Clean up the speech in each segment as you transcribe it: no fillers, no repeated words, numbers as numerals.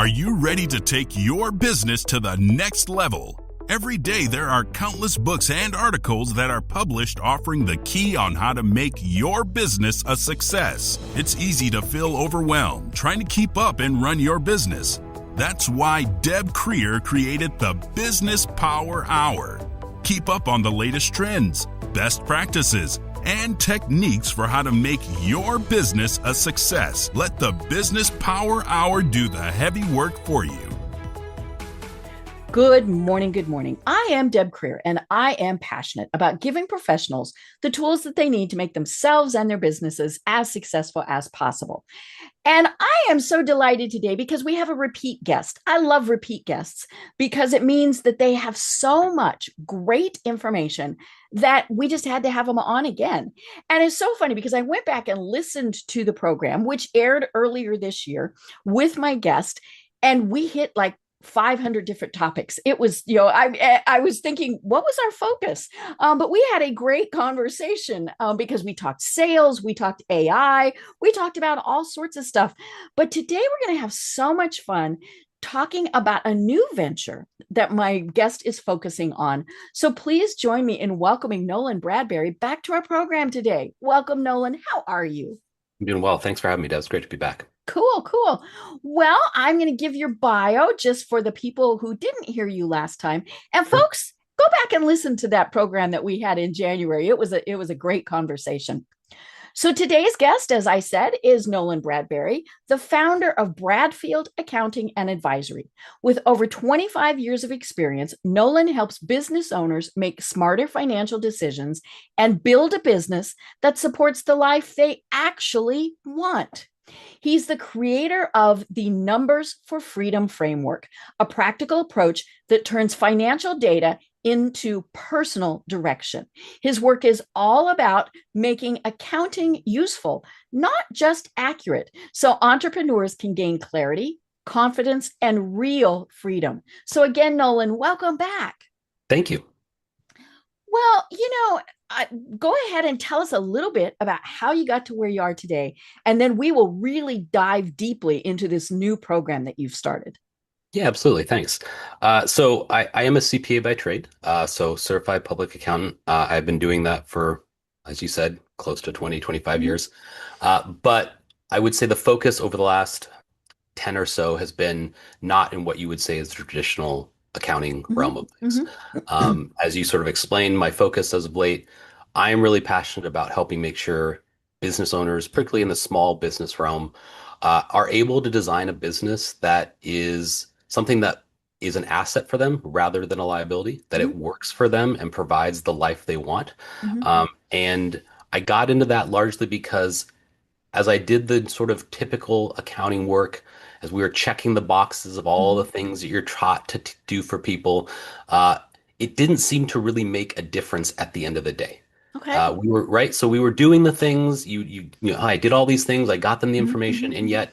Are you ready to take your business to the next level? Every day there are countless books and articles that are published offering the key on how to make your business a success. It's easy to feel overwhelmed trying to keep up and run your business. That's why Deb Creer created the Business Power Hour. Keep up on the latest trends, best practices, and techniques for how to make your business a success. Let the Business Power Hour do the heavy work for you. Good morning. Good morning. I am Deb Creer, and I am passionate about giving professionals the tools that they need to make themselves and their businesses as successful as possible. And I am so delighted today because we have a repeat guest. I love repeat guests because it means that they have so much great information that we just had to have them on again. And it's so funny because I went back and listened to the program, which aired earlier this year with my guest, and we hit like 500 different topics. It was, I was thinking, what was our focus? But we had a great conversation because we talked sales, we talked AI, we talked about all sorts of stuff. But today we're going to have so much fun talking about a new venture that my guest is focusing on. So please join me in welcoming Nolan Bradbury back to our program today. Welcome, Nolan. How are you? I'm doing well. Thanks for having me, Deb. It's great to be back. Cool. Well, I'm going to give your bio just for the people who didn't hear you last time. And folks, go back and listen to that program that we had in January. It was a great conversation. So today's guest, as I said, is Nolan Bradbury, the founder of Bradfield Accounting and Advisory. With over 25 years of experience, Nolan helps business owners make smarter financial decisions and build a business that supports the life they actually want. He's the creator of the Numbers for Freedom framework, a practical approach that turns financial data into personal direction. His work is all about making accounting useful, not just accurate, so entrepreneurs can gain clarity, confidence, and real freedom. So again, Nolan, welcome back. Thank you. Well, go ahead and tell us a little bit about how you got to where you are today, and then we will really dive deeply into this new program that you've started. Yeah, absolutely. Thanks. So I am a CPA by trade, so certified public accountant. I've been doing that for, as you said, close to 20, 25 years. But I would say the focus over the last 10 or so has been not in what you would say is the traditional accounting realm of things. As you sort of explained, my focus as of late, I am really passionate about helping make sure business owners, particularly in the small business realm, are able to design a business that is something that is an asset for them rather than a liability, that it works for them and provides the life they want. And I got into that largely because as I did the sort of typical accounting work, as we were checking the boxes of all the things that you're taught to do for people, it didn't seem to really make a difference at the end of the day. Okay. We were right. So we were doing the things I did all these things. I got them the information, and yet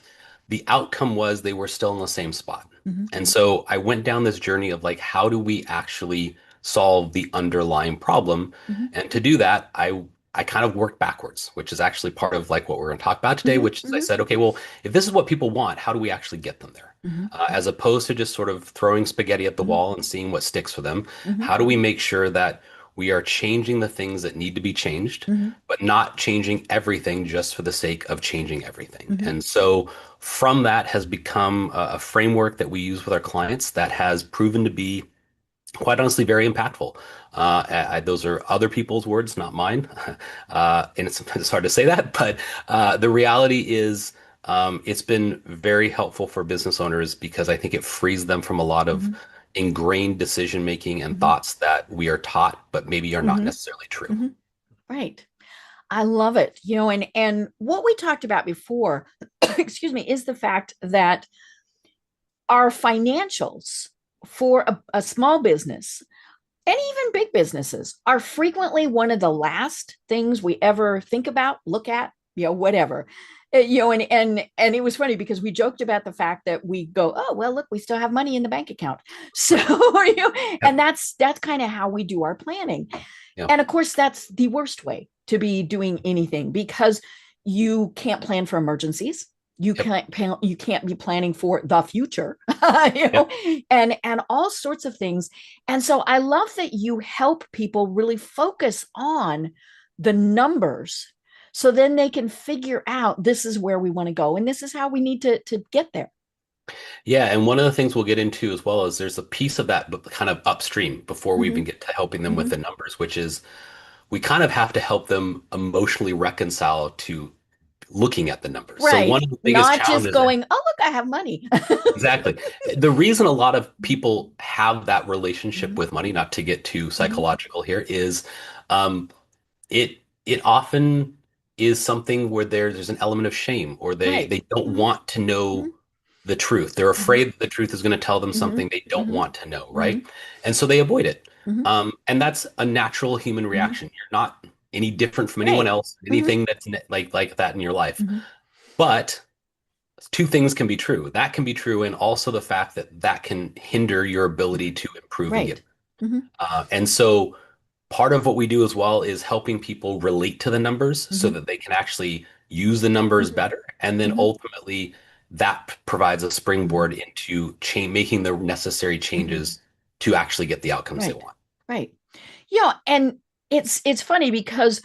the outcome was they were still in the same spot. And so I went down this journey of like, how do we actually solve the underlying problem? And to do that, I kind of worked backwards, which is actually part of like what we're going to talk about today, which is I said, okay, well, if this is what people want, how do we actually get them there? As opposed to just sort of throwing spaghetti at the wall and seeing what sticks for them. How do we make sure that we are changing the things that need to be changed, but not changing everything just for the sake of changing everything? And so from that has become a framework that we use with our clients that has proven to be quite honestly very impactful. Those are other people's words, not mine. And it's hard to say that, but the reality is it's been very helpful for business owners because I think it frees them from a lot of ingrained decision making and thoughts that we are taught, but maybe are not necessarily true. Right. I love it. And what we talked about before, excuse me, is the fact that our financials for a small business and even big businesses are frequently one of the last things we ever think about, look at, whatever. And it was funny because we joked about the fact that we go, oh, well, look, we still have money in the bank account. So, and that's kind of how we do our planning. Yeah. And of course, that's the worst way to be doing anything because you can't plan for emergencies. You Yep. can't be planning for the future, Yep. and all sorts of things. And so I love that you help people really focus on the numbers, so then they can figure out this is where we want to go and this is how we need to get there. Yeah, and one of the things we'll get into as well is there's a piece of that but kind of upstream before we Mm-hmm, even get to helping them with mm-hmm. the numbers, which is we kind of have to help them emotionally reconcile to looking at the numbers. So one Right. of the biggest Not just challenges there, going, oh, look, I have money. exactly. The reason a lot of people have that relationship Mhm, with money, not to get too mhm. psychological here, is um, it it often is something where there's an element of shame, or they Right. they don't Mhm, want to know mhm, the truth. They're mhm, afraid that the truth is going to tell them mhm, something they don't mhm, want to know, right? mhm, And so they avoid it. mhm, And that's a natural human mhm. reaction. You're not any different from anyone Right. else, Mhm, anything that's like that in your life. mhm. But two things can be true. That can be true, and also the fact that that can hinder your ability to improve and Right. get. Mhm, And so part of what we do as well is helping people relate to the numbers so mhm, that they can actually use the numbers mhm, better. And then mhm, ultimately that provides a mhm, springboard into making the necessary mhm. changes to actually get the outcomes they Right. want. Right. Yeah, and it's funny because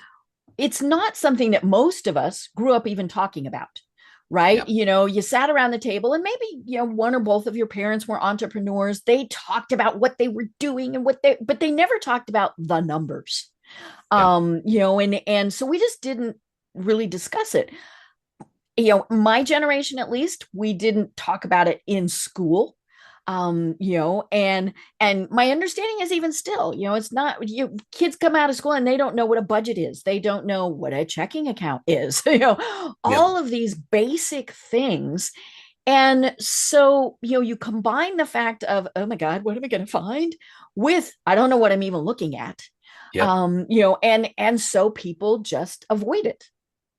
it's not something that most of us grew up even talking about, right? Yeah. You sat around the table and maybe, one or both of your parents were entrepreneurs. They talked about what they were doing and but they never talked about the numbers. Yeah. And so we just didn't really discuss it. My generation, at least, we didn't talk about it in school. And my understanding is, even still, it's not, kids come out of school and they don't know what a budget is, they don't know what a checking account is, Yeah. all of these basic things. And so, you combine the fact of, oh my God, what am I going to find, with, I don't know what I'm even looking at. Yep. And so people just avoid it.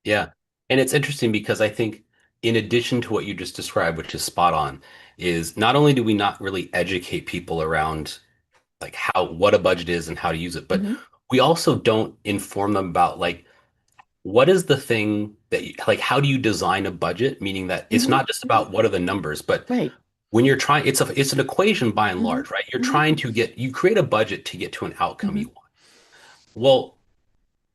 Yeah. And it's interesting because I think in addition to what you just described, which is spot on, is not only do we not really educate people around like what a budget is and how to use it, but Mhm, we also don't inform them about like what is the thing that like how do you design a budget? Meaning that it's mhm, not just mhm. about what are the numbers, but Right. when you're trying, it's an equation by and Mhm, large, right? You're mhm, trying to you create a budget to get to an outcome you mhm. want. Well,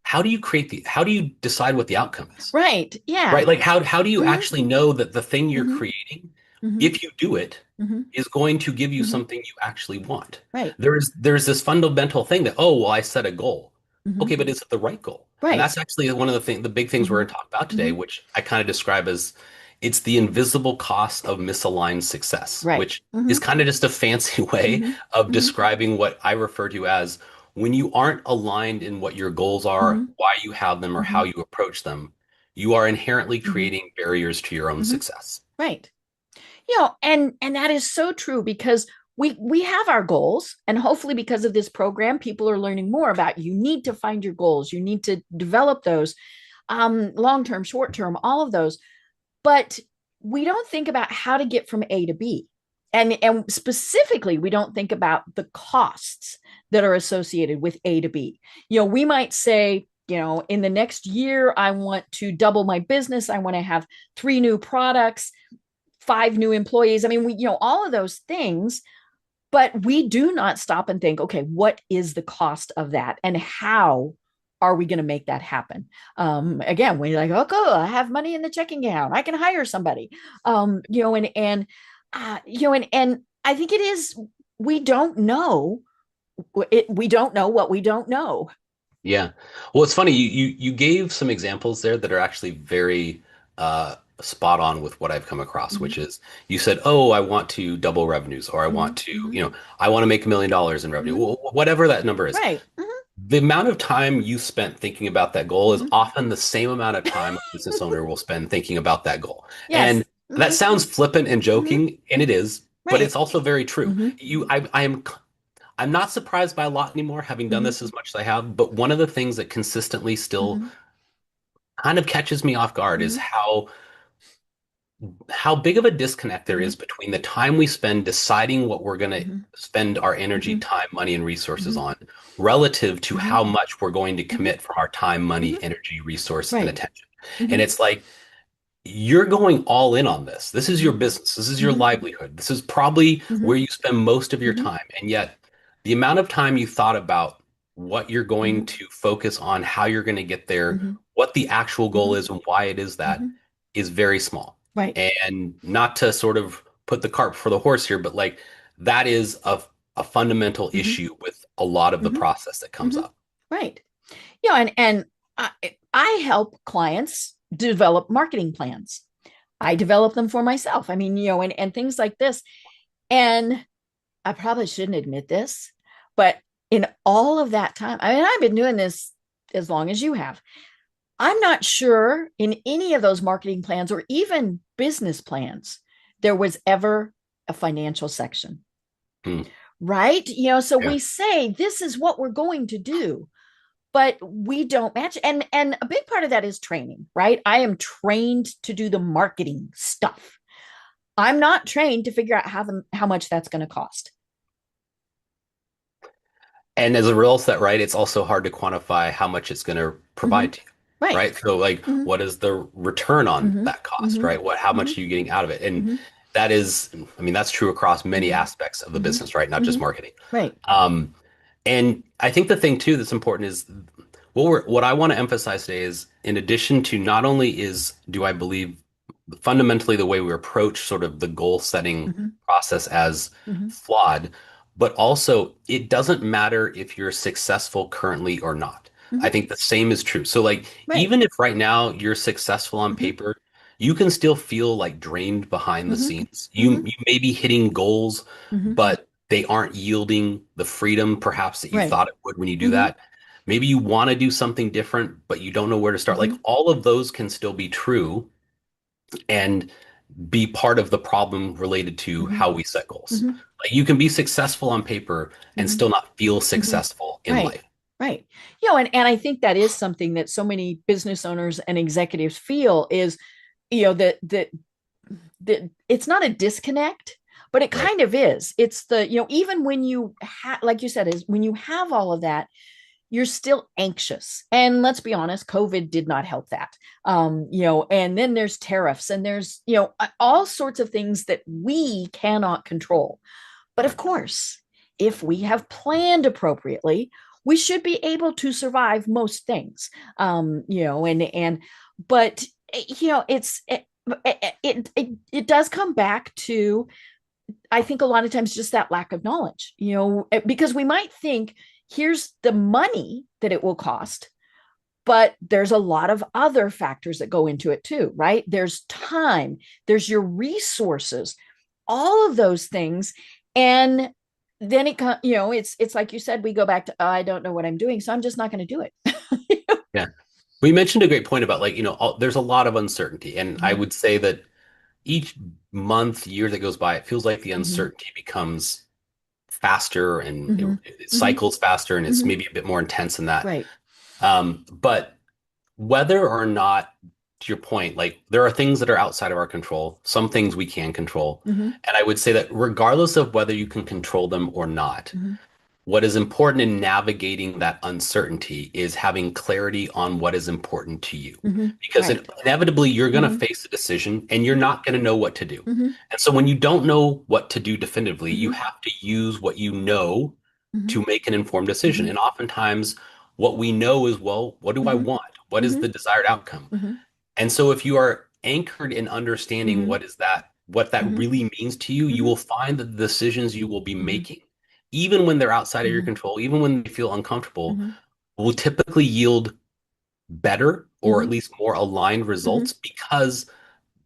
how do you decide what the outcome is? Right. Yeah. Right? Like how do you Mhm, actually know that the thing you're mhm, creating, mhm, if you do it, mhm, is going to give you mhm. something you actually want? Right. There's this fundamental thing that, oh, well, I set a goal. Mhm. Okay, but is it the right goal? And Right. that's actually one of the big things we're Mhm, going to talk about today, mhm. which I kind of describe as it's the invisible cost of misaligned success, Right. which is Mhm, kind of just a fancy way mhm, of mhm, describing what I refer to as when you aren't aligned in what your goals are, mhm, why you have them, or how mhm, you approach them, you are inherently mhm, creating barriers to your own mhm. success. Right. And that is so true, because we have our goals, and hopefully because of this program people are learning more about, you need to find your goals, you need to develop those, long term, short term, all of those. But we don't think about how to get from A to B. And specifically, we don't think about the costs that are associated with A to B. We might say, in the next year, I want to double my business. I want to have 3 new products, 5 new employees. I mean, all of those things, but we do not stop and think, okay, what is the cost of that? And how are we going to make that happen? Again, we're like, oh, cool, I have money in the checking account, I can hire somebody. And I think it is, we don't know we don't know what we don't know. Yeah. Well, it's funny, you gave some examples there that are actually very spot on with what I've come across, Mhm, which is you said, "Oh, I want to double revenues," or "I want mhm, to, mhm, I want to make $1 million in revenue." mhm. Whatever that number is. Right. Mhm, The amount of time you spent thinking about that goal is mhm. often the same amount of time a business owner will spend thinking about that goal. And Yes. that Mhm, sounds flippant and mhm. joking, and it is, but Right. it's also very true. Mhm, I'm not surprised by a lot anymore, having done mhm, this as much as I have. But one of the things that consistently still mhm, kind of catches me off guard is mhm, how big of a disconnect there mhm, is between the time we spend deciding what we're going to mhm, spend our energy, mhm, time, money, and resources mhm, on, relative to mhm, how much we're going to mhm, commit from our time, money, mhm. energy, resource, and Right. attention. And Mhm, it's like you're going all in on this. This is your Mhm. business. This is your Mhm. livelihood. This is probably where Mhm. you spend most of your Mhm. time. And yet, the amount of time you thought about what you're going Mhm. to focus on, how you're going to get there, Mhm. what the actual goal Mhm. is, and why it is that Mhm. is very small. Right. And not to sort of put the cart before the horse here, but like that is a fundamental Mhm. issue with a lot of the Mhm. process that comes Mhm. up. Right. And I, I help clients develop marketing plans. I develop them for myself. I mean, and things like this. And I probably shouldn't admit this, but in all of that time, I mean, I've been doing this as long as you have. I'm not sure in any of those marketing plans or even business plans, there was ever a financial section, Hmm. right? So Yeah. we say this is what we're going to do, but we don't match. And a big part of that is training, right? I am trained to do the marketing stuff. I'm not trained to figure out how much that's going to cost. And as a result of that, right, it's also hard to quantify how much it's going to Mm-hmm. provide to you, Right. right? So, like, Mm-hmm. what is the return on Mm-hmm. that cost, Mm-hmm. right? How Mm-hmm. much are you getting out of it? And Mm-hmm. that is, I mean, that's true across many Mm-hmm. aspects of the Mm-hmm. business, right? Not Mm-hmm. just marketing. Right. Um, and I think the thing too that's important is what I want to emphasize today is in addition to not only is do I believe fundamentally the way we approach sort of the goal setting Mm-hmm. process as Mm-hmm. flawed, but also it doesn't matter if you're successful currently or not. I Mm-hmm. think the same is true. So like Right. even if right now you're successful on Mm-hmm. paper, you can still feel like drained behind the Mm-hmm. scenes. Mm-hmm. You may be hitting goals, Mm-hmm. but they aren't yielding the freedom perhaps that you Right. thought it would when you do Mm-hmm. that. Maybe you want to do something different, but you don't know where to start. Like Mm-hmm. all of those can still be true and be part of the problem related to Mm-hmm. how we set goals. Mm-hmm. Like you can be successful on paper and Mm-hmm. still not feel Mm-hmm. successful in Right. life. Right. And I think that is something that so many business owners and executives feel is, that it's not a disconnect, but it Right. kind of is. It's even when you like you said, is when you have all of that, you're still anxious. And let's be honest, COVID did not help that. And then there's tariffs and there's, all sorts of things that we cannot control. But of Right. course, if we have planned appropriately, we should be able to survive most things. But it does come back to, I think a lot of times, just that lack of knowledge, because we might think here's the money that it will cost, but there's a lot of other factors that go into it too, right? There's time, there's your resources, all of those things. And then it's like you said, we go back to, oh, I don't know what I'm doing, so I'm just not going to do it. Yeah. We mentioned a great point about like, there's a lot of uncertainty. And I Mhm. would say that each month, year that goes by, it feels like the Mhm. uncertainty becomes faster and Mhm. it Mhm. cycles faster and it's Mhm. maybe a bit more intense than that. Right. But whether or not, to your point, like there are things that are outside of our control, some things we can control. Mhm. And I would say that regardless of whether you can control them or not, Mhm. what is important in navigating that uncertainty is having clarity on what is important to you. Mhm. Because Right. inevitably you're going to Mhm. face a decision and you're Mhm. not going to know what to do. Mhm. And so when you don't know what to do definitively, you Mhm. have to use what you know Mhm. to make an informed decision. Mhm. And oftentimes what we know is, well, what do I Mhm. want? What is Mhm. the desired outcome? Mhm. And so if you are anchored in understanding Mhm. what that Mhm. really means to you, you Mhm. will find that the decisions you will be Mhm. making, even when they're outside of your Mhm. control, even when they feel uncomfortable, Mhm. will typically yield better or at Mhm. least more aligned Mhm. results because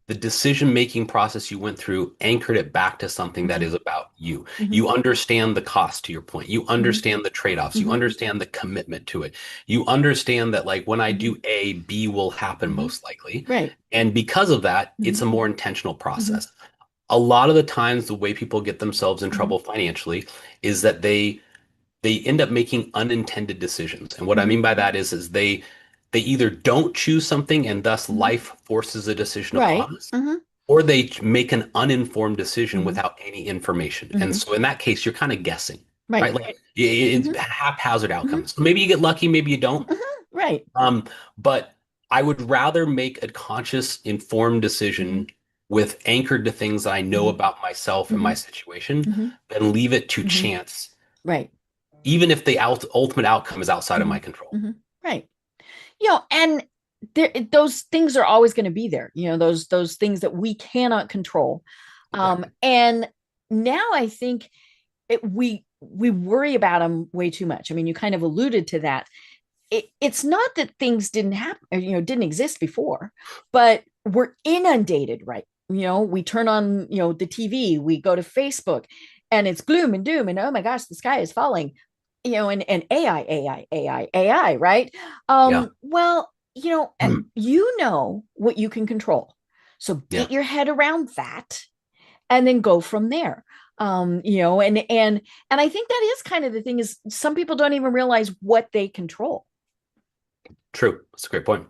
the decision making process you went through anchored it back to something that Mhm. is about you. Mhm. You understand the cost to your point. You Mhm. understand the trade-offs. You Mhm. understand the commitment to it. You understand that like when I Mhm. do A, B will happen Mhm. most likely. Right. And because of that, it's a Mhm. more intentional Mhm. process. A lot of the times the way people get themselves in Mhm. trouble financially is that they end up making unintended decisions. And what I Mhm. mean by that is they either don't choose something and thus Mhm. life forces a decision Right. upon us, Mhm. or they make an uninformed decision Mhm. without any information. And Mhm. so in that case, you're kind of guessing, right? Right. Like it's Mhm. haphazard Mhm. outcomes. So maybe you get lucky, maybe you don't. Mhm. Right. Um, but I would rather make a conscious, informed Mm-hmm. decision with anchored to things that I know Mm-hmm. about myself and my situation Mm-hmm. than leave it to Mm-hmm. chance, Right. even if the ultimate outcome is outside of Mm-hmm. my control. Mm-hmm. Right. And those things are always going to be there. Those things that we cannot control. Exactly. And now I think we worry about them way too much. I mean, you kind of alluded to that. It's not that things didn't happen, or, didn't exist before, but we're inundated, right? We turn on, the TV, we go to Facebook, and it's gloom and doom, and oh my gosh, the sky is falling, and AI, right? Yeah. Well, you know what you can control. So Yeah. get your head around that and then go from there. And I think that is kind of the thing is some people don't even realize what they control. True. That's a great point.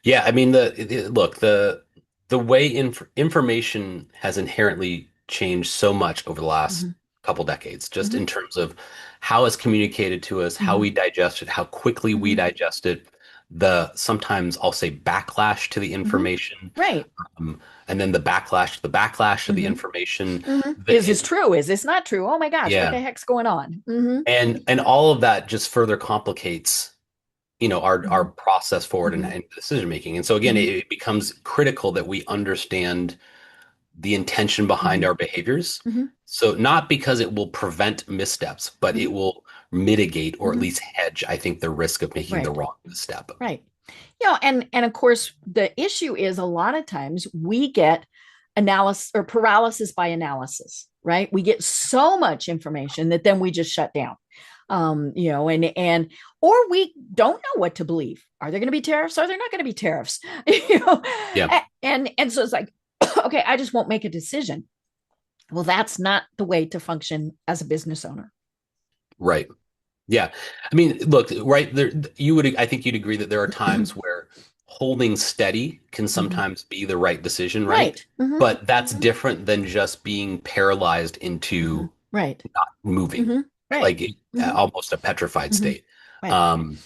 Yeah, I mean look, the way information has inherently changed so much over the last Mhm, couple decades, just mhm, in terms of how it's communicated to us, how mhm, we digest it, how quickly we mhm, digest it, the sometimes I'll say backlash to the mhm. information, Right. and then the backlash to the Mhm, information. mhm. Is this It, true? Is this not true? Oh my gosh, what yeah, the heck's going on? and all of that just further complicates our Mhm, process forward mhm, and decision making. And so again, mhm, it becomes critical that we understand the intention behind mhm, our behaviors. mhm, So not because it will prevent missteps, but it mhm, will mitigate or at mhm. least hedge, I think, the risk of making the Right. wrong misstep. Right. And of course, the issue is a lot of times we get analysis or paralysis by analysis, right? We get so much information that then we just shut down. And or we don't know what to believe. Are there going to be tariffs? Are there not going to be tariffs? you know, Yeah, and so it's like, okay, I just won't make a decision. Well, that's not the way to function as a business owner. right. Yeah. I mean, look, right there, I think you'd agree that there are times where holding steady can Mhm. sometimes be the right decision, right? Right. Hmm. But that's different than just being paralyzed Hmm. into Right. not moving, Hmm. right? Right. Like Hmm. almost a petrified Hmm. state. Right. Um,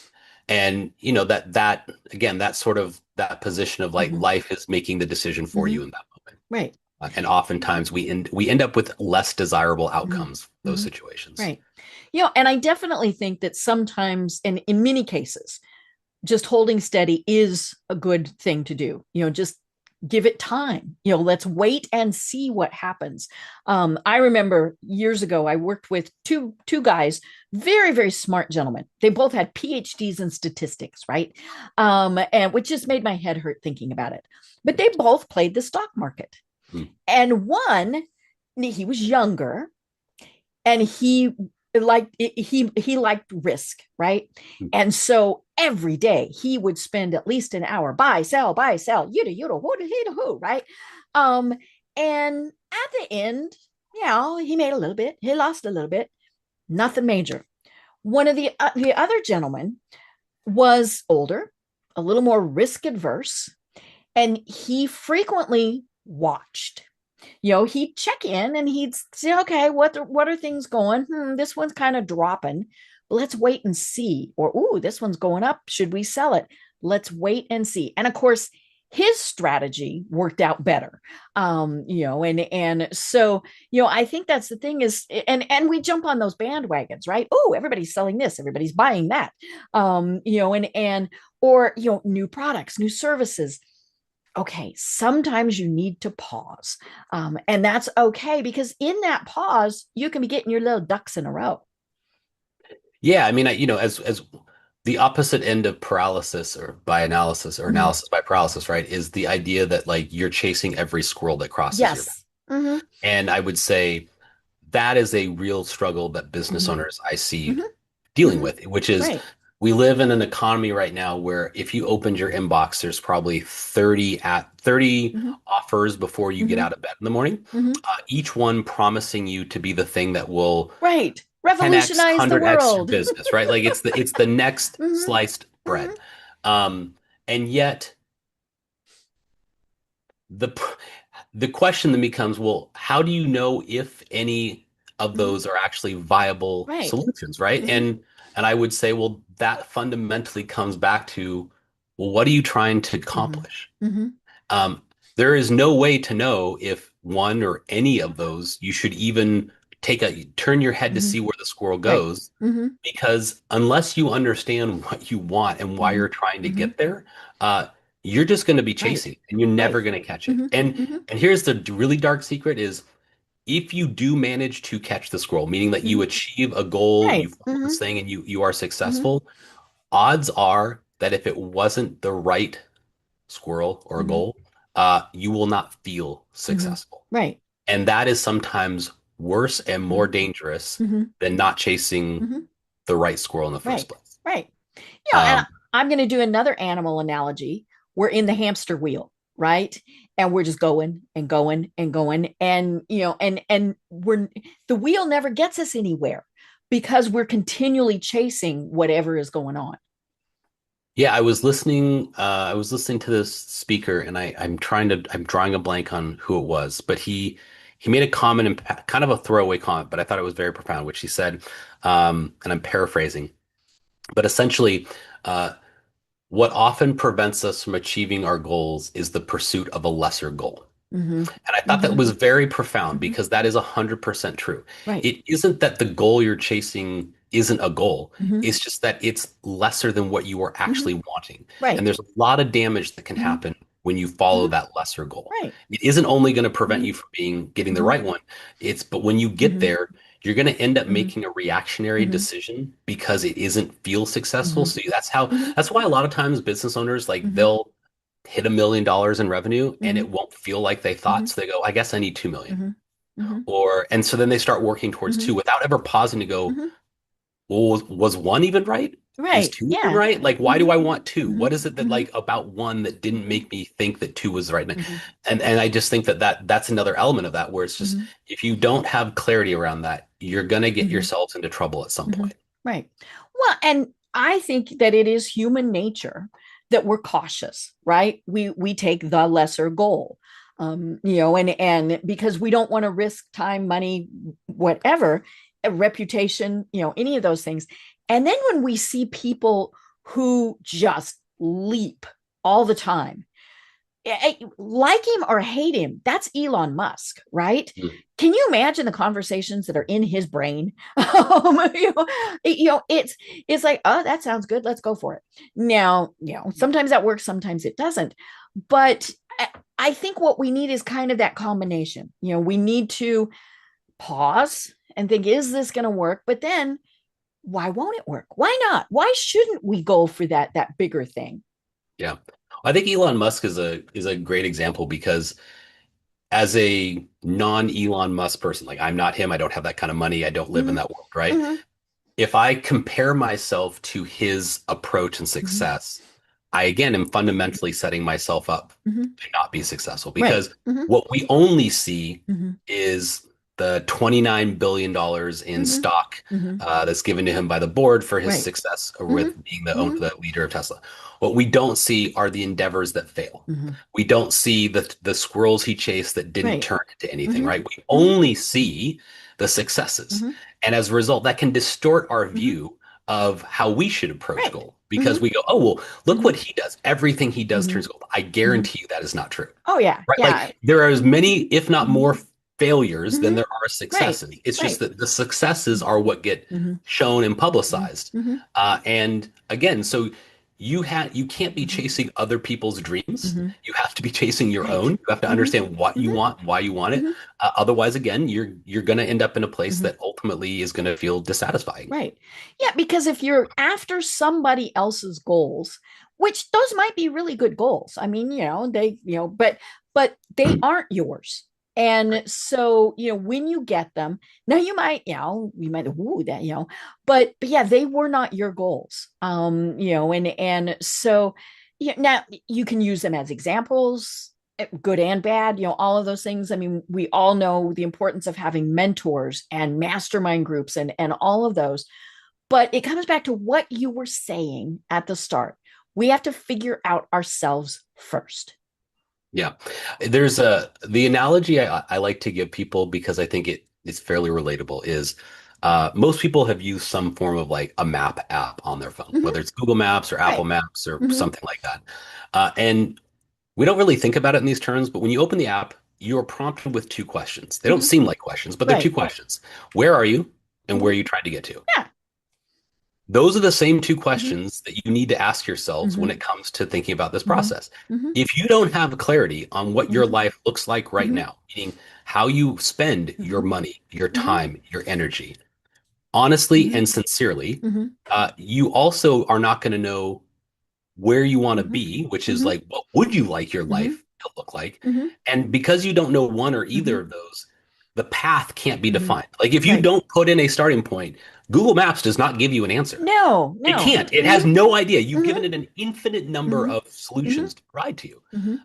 and that again, that sort of that position of like Hmm. life is making the decision for Hmm. you in that moment. Right. And oftentimes we end up with less desirable Hmm. outcomes for those Hmm. situations. Right. And I definitely think that sometimes, and in many cases, just holding steady is a good thing to do. Just give it time. Let's wait and see what happens. I remember years ago, I worked with two guys, very, very smart gentlemen. They both had PhDs in statistics, right? And which just made my head hurt thinking about it. But they both played the stock market. Mm, And one, he was younger and he liked risk, right? mm. And so every day he would spend at least an hour buy sell yuda who, right? um and at the end, he made a little bit, he lost a little bit, nothing major. One of the other gentlemen was older, a little more risk adverse, and he frequently watched. He'd check in and he'd say, okay, what are things going? This one's kind of dropping. Let's wait and see. Or, ooh, this one's going up. Should we sell it? Let's wait and see. And of course, his strategy worked out better. And so, I think that's the thing is, and we jump on those bandwagons, right? Oh, everybody's selling this, everybody's buying that. Or new products, new services. Okay, sometimes you need to pause. And that's okay because in that pause, you can be getting your little ducks in a row. Yeah, I mean, as the opposite end of paralysis or by analysis or Mhm. analysis by paralysis, right, is the idea that like you're chasing every squirrel that crosses your path. Yes. Hmm. And I would say that is a real struggle that business Hmm. owners I see Hmm. dealing Hmm. with, which is Right. we live in an economy right now where if you opened your inbox, there's probably 30 Hmm. offers before you get Hmm. out of bed in the morning, Hmm. each one promising you to be the thing that will Right. 10x, Revolutionize the 100x your world. business, right? Like it's the next Hmm. sliced Hmm. bread. And yet the the question then becomes, well, how do you know if any of Hmm. those are actually viable Right. solutions, right? Hmm. And I would say, well, that fundamentally comes back to well, what are you trying to Mm-hmm. accomplish? Mm-hmm. Um, there is no way to know if one or any of those you should even turn your head to Mm-hmm. see where the squirrel Right. goes, Mm-hmm. because unless you understand what you want and why Mm-hmm. you're trying to Mm-hmm. get there, you're just going to be Right. chasing and you're Right. never going to catch it. Mm-hmm. Mm-hmm. And here's the really dark secret is if you do manage to catch the squirrel, meaning that you Mm-hmm. achieve a goal, you Right. follow Mm-hmm. this thing and you are Mm-hmm. successful, odds are that if it wasn't the right squirrel or Mm-hmm. goal, you will not feel Mm-hmm. successful. Right. And that is sometimes worse and more Mm-hmm. dangerous Mm-hmm. than not chasing Mm-hmm. the right squirrel in the first Right. place. Right. And Um, I'm going to do another animal analogy. We're in the hamster wheel, right? And we're just going and going and going, and and we're the wheel never gets us anywhere because we're continually chasing whatever is going on. yeah, I was listening to this speaker and I'm drawing a blank on who it was, but he made a comment and kind of a throwaway comment, but I thought it was very profound, which he said, and I'm paraphrasing, but essentially, uh, what often prevents us from achieving our goals is the pursuit of a lesser goal. Mm-hmm. And I thought that Mm-hmm. was very profound Mm-hmm. because that is 100% true. Right. It isn't that the goal you're chasing isn't a goal. Mm-hmm. It's just that it's lesser than what you are Mm-hmm. actually wanting. And Right. there's a lot of damage that can Mm-hmm. happen when you follow Mm-hmm. that lesser goal. Right. It isn't only going to prevent Mm-hmm. you from getting the Mm-hmm. right one. But when you get Mm-hmm. there, you're going to end up Mm-hmm. making a reactionary Mm-hmm. decision because it isn't feel successful. Mm-hmm. So Mm-hmm. that's why a lot of times business owners like Mm-hmm. they'll hit $1 million in revenue and Mm-hmm. it won't feel like they Mm-hmm. thought. So they go, I guess I need 2 million. Mm-hmm. Mm-hmm. And so then they start working towards Mm-hmm. two without ever pausing to go, Mm-hmm. well, was one even right? Is Right. two even Yeah. right? Like, why Mm-hmm. do I want two? Mm-hmm. What is it that Mm-hmm. like about one that didn't Mm-hmm. make me think that two was right? Mm-hmm. And I just think that's another element of that where it's just Mm-hmm. if you don't have clarity around that, you're gonna get Mm-hmm. yourselves into trouble at some Mm-hmm. point. Right. Well, and I think that it is human nature that we're cautious, right? We take the lesser goal, and because we don't want to risk time, money, whatever, a reputation, any of those things. And then when we see people who just leap all the time, like him or hate him, that's Elon Musk, right? Mm. Can you imagine the conversations that are in his brain? It's like, oh, that sounds good. Let's go for it. Now, sometimes that works, sometimes it doesn't. But I think what we need is kind of that combination. We need to pause and think, is this going to work? But then, why won't it work? Why not? Why shouldn't we go for that bigger thing? Yeah. I think Elon Musk is a great example because as a non-Elon Musk person, like I'm not him, I don't have that kind of money, I don't live in Mm-hmm. that world, right? Mm-hmm. If I compare myself to his approach and Mm-hmm. success, I again am fundamentally setting myself up Mm-hmm. to not be successful Right. because Mm-hmm. what we only see Mm-hmm. is the $29 billion in Mm-hmm. stock Mm-hmm. that's given to him by the board for his Right. success Mm-hmm. with being Mm-hmm. the leader of Tesla. What we don't see are the endeavors that fail. Mm-hmm. We don't see the squirrels he chased that didn't Right. turn into anything, Mm-hmm. right? We Mm-hmm. only see the successes. Mm-hmm. And as a result, that can distort our Mm-hmm. view of how we should approach Right. goal because Mm-hmm. we go, oh, well, look Mm-hmm. what he does. Everything he does Mm-hmm. turns gold. I Mm-hmm. guarantee you that is not true, Oh yeah. right? Yeah. Like there are as many, if not Mm-hmm. more failures than Mm-hmm. there are Right. successes. It's just Right. that the successes are what get Mm-hmm. shown and publicized. Mm-hmm. And again, so you can't be Mm-hmm. chasing other people's dreams. Mm-hmm. You have to be chasing your Right. own. You have to Mm-hmm. understand what you Mm-hmm. want, why you want it. Mm-hmm. Otherwise, again, you're going to end up in a place Mm-hmm. that ultimately is going to feel dissatisfying. Right. Yeah, because if you're after somebody else's goals, which those might be really good goals. I mean, but they aren't yours. And so, when you get them, now you might ooh that, but yeah, they were not your goals. And so now you can use them as examples, good and bad, all of those things. I mean, we all know the importance of having mentors and mastermind groups and all of those. But it comes back to what you were saying at the start. We have to figure out ourselves first. Yeah. The analogy I like to give people because I think it's fairly relatable is Most people have used some form of like a map app on their phone, Hmm. whether it's Google Maps or Apple Right. Maps or Hmm. something like that. And we don't really think about it in these terms, but when you open the app, you're prompted with two questions. They don't Hmm. seem like questions, but they're two Right. questions. Where are you and where Hmm. are you trying to get to? Yeah. Those are the same two Hmm. questions that you need to ask yourselves when Hmm. it comes to thinking about this Hmm. process. Hmm. If you don't have clarity on what your Hmm. life looks like right Hmm. now, meaning how you spend your Hmm. money, your Hmm. time, your energy, honestly Hmm. and sincerely, Hmm. you also are not going to know where you want to Hmm. be, which is Hmm. like, what would you like your Hmm. life to look like? Hmm. And because you don't know one or either Hmm. of those, the path can't be Hmm. defined. Like if you Right. don't put in a starting point, Google Maps does not give you an answer. No, It no. can't. It Hmm. has no idea. You've Hmm. given it an infinite number Hmm. of Hmm. solutions to provide to you. Hmm.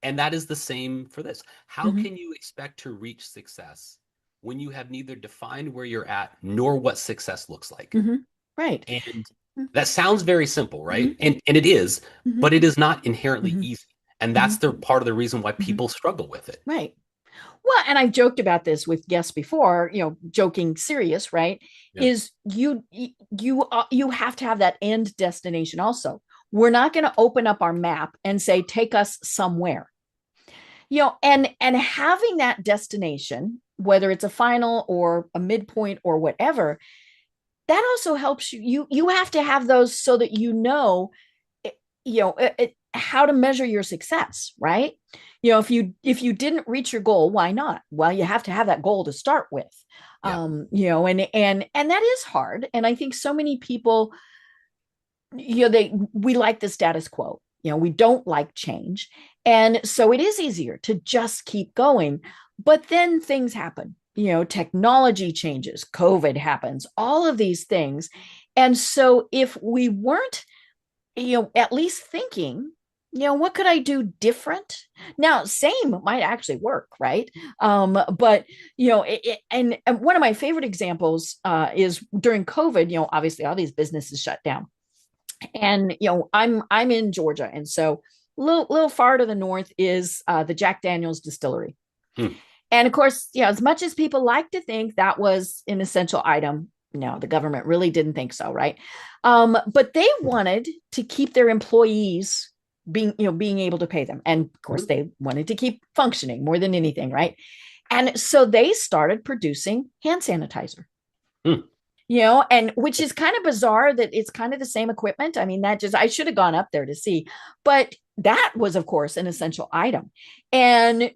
And that is the same for this. How Hmm. can you expect to reach success when you have neither defined where you're at nor what success looks like? Hmm. Right. And that sounds very simple, Hmm. right? And it is, Hmm. but it is not inherently Hmm. easy. And Hmm. that's the part of the reason why Hmm. people struggle with it. Right. Well, and I joked about this with guests before, joking serious, right? Yeah. Is you have to have that end destination also. We're not going to open up our map and say take us somewhere. And having that destination, whether it's a final or a midpoint or whatever, that also helps you have to have those so that how to measure your success, right? If you didn't reach your goal, why not? Well, you have to have that goal to start with. Yeah. And that is hard, and I think so many people, we like the status quo. We don't like change, and so it is easier to just keep going. But then things happen. Technology changes, COVID happens, all of these things. And so if we weren't, at least thinking, what could I do different? Now, same might actually work, right? But and one of my favorite examples is during COVID. Obviously, all these businesses shut down, and I'm in Georgia, and so little far to the north is the Jack Daniel's distillery. Hmm. And of course, as much as people like to think that was an essential item, no, the government really didn't think so, right? But they wanted to keep their employees being able to pay them, and of course, Mhm. they wanted to keep functioning more than anything, right? And so they started producing hand sanitizer. Hmm. And which is kind of bizarre that it's kind of the same equipment. I mean, I should have gone up there to see, but that was, of course, an essential item. And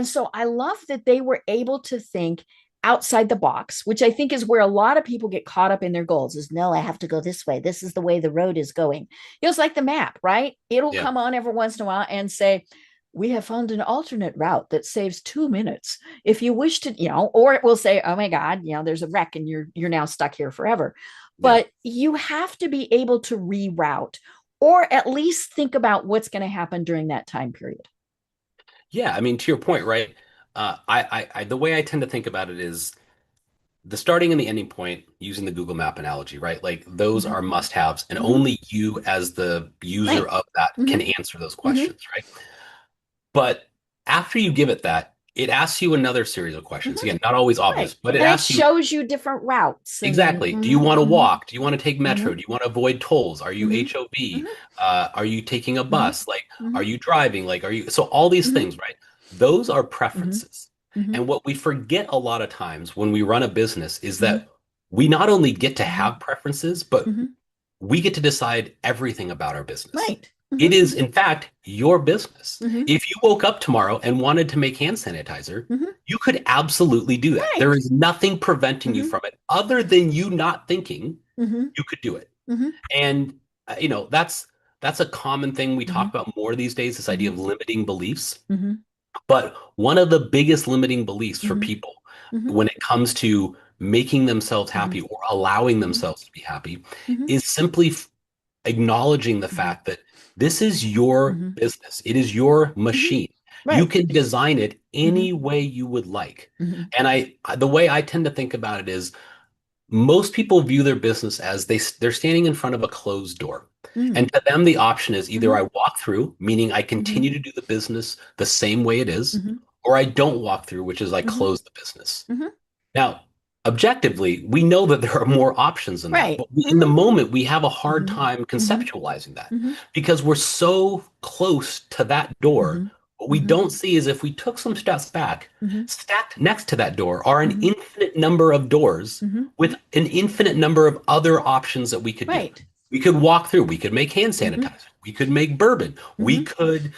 so I love that they were able to think outside the box, which I think is where a lot of people get caught up in their goals is no, I have to go this way. This is the way the road is going. It's like the map, right? It'll Yeah. come on every once in a while and say, we have found an alternate route that saves 2 minutes. If you wish to, or it will say, oh my God, there's a wreck and you're now stuck here forever. Yeah. But you have to be able to reroute or at least think about what's going to happen during that time period. Yeah. I mean, to your point, right? The way I tend to think about it is the starting and the ending point using the Google Map analogy, right? Like those Mm-hmm. are must-haves, and Mm-hmm. only you as the user Right. of that Mm-hmm. can answer those Mm-hmm. questions, right? But after you give it that, it asks you another series of questions. Mm-hmm. Again, not always obvious, Right. but it And it asks you shows you different routes and exactly, do you mm-hmm. want to Mm-hmm. walk? Do you want to take Mm-hmm. metro? Do you want to avoid tolls? Are you Mm-hmm. HOV? Mm-hmm. Are you taking a Mm-hmm. bus? Like, Mm-hmm. are you driving? Like, are you so all these Mm-hmm. things, right? Those are Mm-hmm. preferences. Mm-hmm. And what we forget a lot of times when we run a business is Mm-hmm. that we not only get to Mm-hmm. have preferences, but Mm-hmm. we get to decide everything about our business. Right. It Mm-hmm. is, in fact, your business. Mm-hmm. If you woke up tomorrow and wanted to make hand sanitizer, Mm-hmm. you could absolutely do that. There Right. is nothing preventing you Mm-hmm. from it other than you not thinking Mm-hmm. you could do it. Mm-hmm. And that's a common thing we Mm-hmm. talk about more these days, this idea Mm-hmm. of limiting beliefs. Mm-hmm. But one of the biggest limiting beliefs for Mm-hmm. people Mm-hmm. when it comes to making themselves Mm-hmm. happy or allowing Mm-hmm. themselves to be happy Mm-hmm. is simply acknowledging the Mm-hmm. fact that this is your Mm-hmm. business. It is your Mm-hmm. machine. You Right. can design it Mm-hmm. any way you would like. Mm-hmm. And the way I tend to think about it is most people view their business as they're standing in front of a closed door. Mm-hmm. And to them, the option is either Mm-hmm. I walk through, meaning I Mm-hmm. continue to do the business the same way it is, Mm-hmm. or I don't walk through, which is I Mm-hmm. close the business. Mm-hmm. Now, objectively, we know that there are more options than that. Right. But in the moment, we have a hard Hmm. time Hmm. conceptualizing that Hmm. because we're so close to that door. Hmm. What we Hmm. don't see is if we took some steps back, Hmm. stacked next to that door are an Hmm. infinite number of doors Hmm. with an infinite number of other options that we could do. Right. We could walk through, we could make hand Hmm. sanitizer, we could make bourbon, we Hmm. could,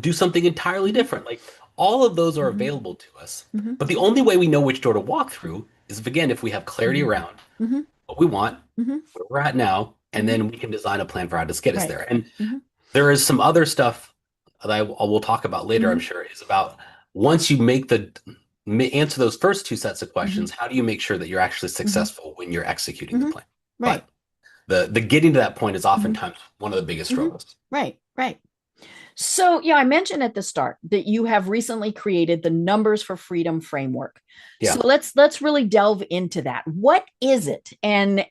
do something entirely Hmm. different. Like all of those are Hmm. available to us. Hmm. But the only way we know which door to walk through is if, again, if we have clarity Hmm. around Hmm. what we want, Hmm. where we're at now, and Hmm. then we can design a plan for how to get us Right. there. And Hmm. there is some other stuff that I will talk about later, I'm Hmm. sure, is about once you make answer those first two sets of Hmm. questions, how do you make sure that you're actually Hmm. successful when you're executing the Hmm. plan? Right. But the getting to that point is Hmm. oftentimes one of the biggest Hmm. struggles. Right. Right. So, yeah, I mentioned at the start that you have recently created the Numbers for Freedom framework. So Yeah. let's really delve into that. What is it? And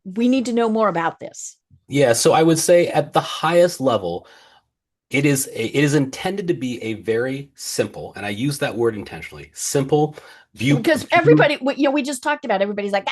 we need to know more about this. Yeah. So I would say at the highest level, it is intended to be a very simple, and I use that word intentionally, simple Because view. everybody, we just talked about everybody's like,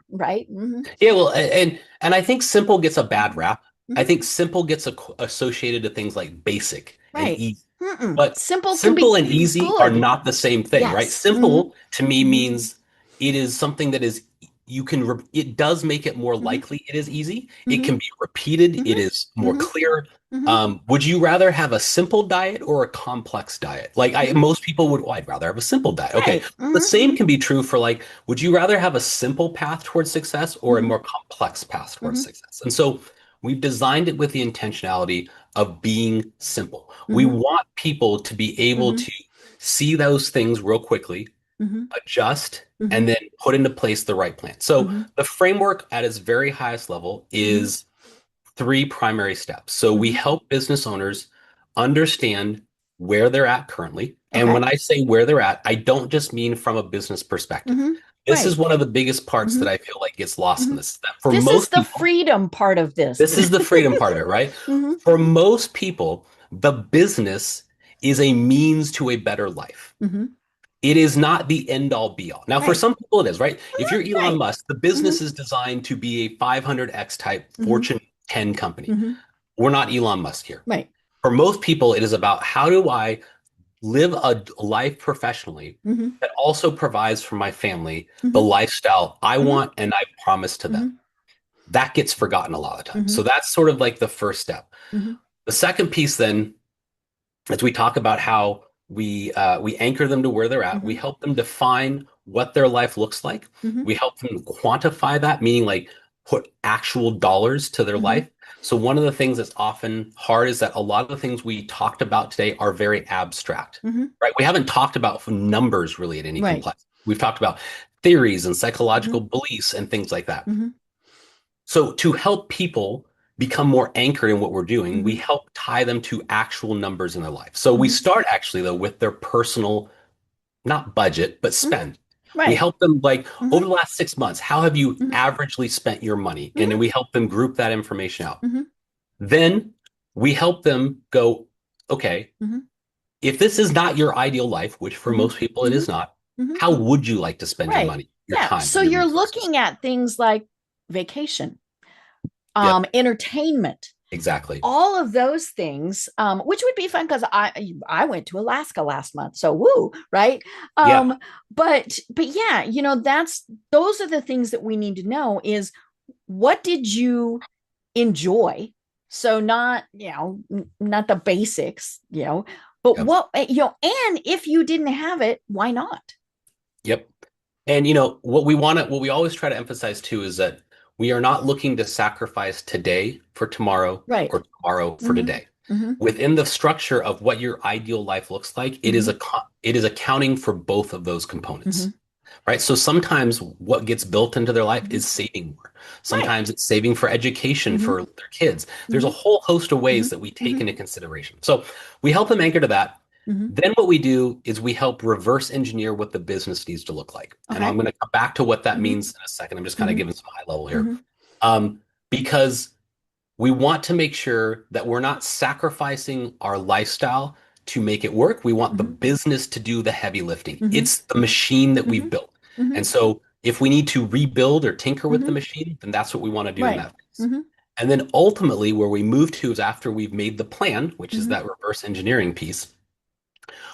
right? Hmm. Yeah, well, and I think simple gets a bad Hmm. rap. I Hmm. think simple gets associated to things like basic and Right. easy. Mm-mm. But Simple can simple be and easy are good. not the same thing, right? Yes. Hmm. Simple to me Hmm. means it is something that is it does make it more Hmm. likely it is easy. It Hmm. can be repeated. It Hmm. is more Hmm. clear. Hmm. Would you rather have a simple diet or a complex diet? Like Hmm. most people would, well, I'd rather have a simple diet. Okay. Right. The Hmm. same can be true for like, would you rather have a simple path towards success or a Hmm. more complex path towards Hmm. success? And so we've designed it with the intentionality of being simple. We Hmm. want people to be able Hmm. to see those things real quickly, Hmm. adjust, Hmm. and then put into place the right plan. So Hmm. the framework at its very highest level Hmm. is three primary steps. So we Hmm. help business owners understand where they're at currently. And Okay. when I say where they're at, I don't just mean from a business perspective. Hmm. This is Right. one of the biggest parts Hmm. that I feel like gets lost Hmm. in this. That for This is most the people, freedom part of this. this is the freedom part of it, right? Hmm. For most people, the business is a means to a better life. Hmm. It is not the end all be all. Now, for Right. some people, it is, right? If you're Elon Right. Musk, the Hmm. business is designed to be a 500x type Hmm. Fortune 10 company. Hmm. We're not Elon Musk here. Right. For most people, it is about how do I live a life professionally Hmm. that also provides for my family the Hmm. lifestyle I Hmm. want and I promise to them. Hmm. That gets forgotten a lot of times. Hmm. So that's sort of like the first step. Hmm. The second piece then, as we talk about how we anchor them to where they're at, we Hmm. help them define what their life looks like. Hmm. We help them quantify that, meaning like put actual dollars to their Hmm. life. So one of the things that's often hard is that a lot of the things we talked about today are very abstract, Hmm. right? We haven't talked about numbers really at any Right. complexity. We've talked about theories and Hmm. psychological beliefs and things like that. Hmm. So to help people become more anchored in what we're doing, we Hmm. help tie them to actual numbers in their life. So we Hmm. start actually though with their personal, not budget, but Hmm. spend. We Right. help them like Hmm. over the last 6 months, how have you Hmm. averagely spent your money? And then Hmm. we help them group that information out. Hmm. Then we help them go, okay, Hmm. if this is not your ideal life, which for Hmm. most people it Hmm. is not, Hmm. how would you like to spend your Right. money, your Yeah. time, So and your you're resources? looking at things like vacation, Yep, entertainment, exactly. all of those things, which would be fun because I went to Alaska last month, so woo, right? Yeah. But yeah, those are the things that we need to know is what did you enjoy? So not not the basics, but Yep. what and if you didn't have it, why not? Yep. And what we always try to emphasize too is that we are not looking to sacrifice today for tomorrow Right. or tomorrow for Hmm. today. Hmm. Within the structure of what your ideal life looks like, Hmm. it is accounting for both of those components. Hmm. Right. So sometimes what gets built into their life Hmm. is saving more. Right. Sometimes it's saving for education Hmm. for their kids. There's a Hmm. whole host of Hmm. ways that we take Hmm. into consideration. So we help them anchor to that. Hmm. Then what we do is we help reverse engineer what the business needs to look like. And I'm Okay. going to come back to what that Hmm. means in a second. I'm just kind of Hmm. giving some high level here. Hmm. Um, because we want to make sure that we're not sacrificing our lifestyle to make it work. We want the Hmm. business to do the heavy lifting. Hmm. It's the machine that we've Hmm. built. And Mm-hmm. so if we need to rebuild or tinker with the Mm-hmm. machine, then that's what we want to do in Right. that phase. Mm-hmm. And then ultimately, where we move to is after we've made the plan, which is Mm-hmm. that reverse engineering piece,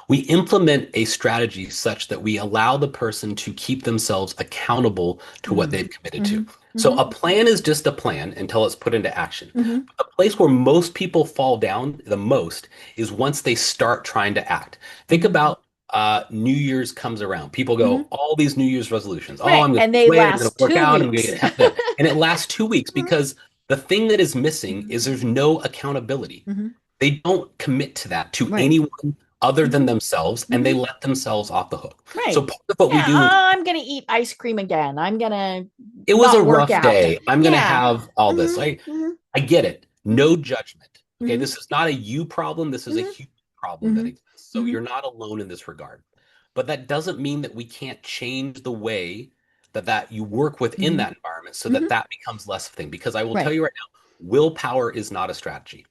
we implement a strategy such that we allow the person to keep themselves accountable to what they've committed Mm-hmm. to. So Mm-hmm. a plan is just a plan until it's put into action. Mm-hmm. The place where most people fall down the most is once they start trying to act. Think Mm-hmm. about New Year's comes around. People go, Mm-hmm. all these New Year's resolutions. Oh, Right. I'm going to And lose they weight. I'm going to last work two out. I'm going to weeks. get healthy. And it lasts 2 weeks Mm-hmm. because the thing that is missing is Mm-hmm. there's no accountability. Mm-hmm. They don't commit to that to Right. anyone other than Mm-hmm. themselves, and they Mm-hmm. let themselves off the hook. So Right. part of what we Yeah. do, I'm going to eat ice cream again. I'm going to it was a not work rough out. day. I'm going to Yeah. have all this. Mm-hmm. I get it. Mm-hmm. No judgment. Okay, Mm-hmm. this is not a you problem. This is a Mm-hmm. human problem that Mm-hmm. exists. So Mm-hmm. you're not alone in this regard. But that doesn't mean that we can't change the way that you work within Mm-hmm. that environment so that Mm-hmm. that becomes less of a thing. Because I will tell Right. you right now, willpower is not a strategy,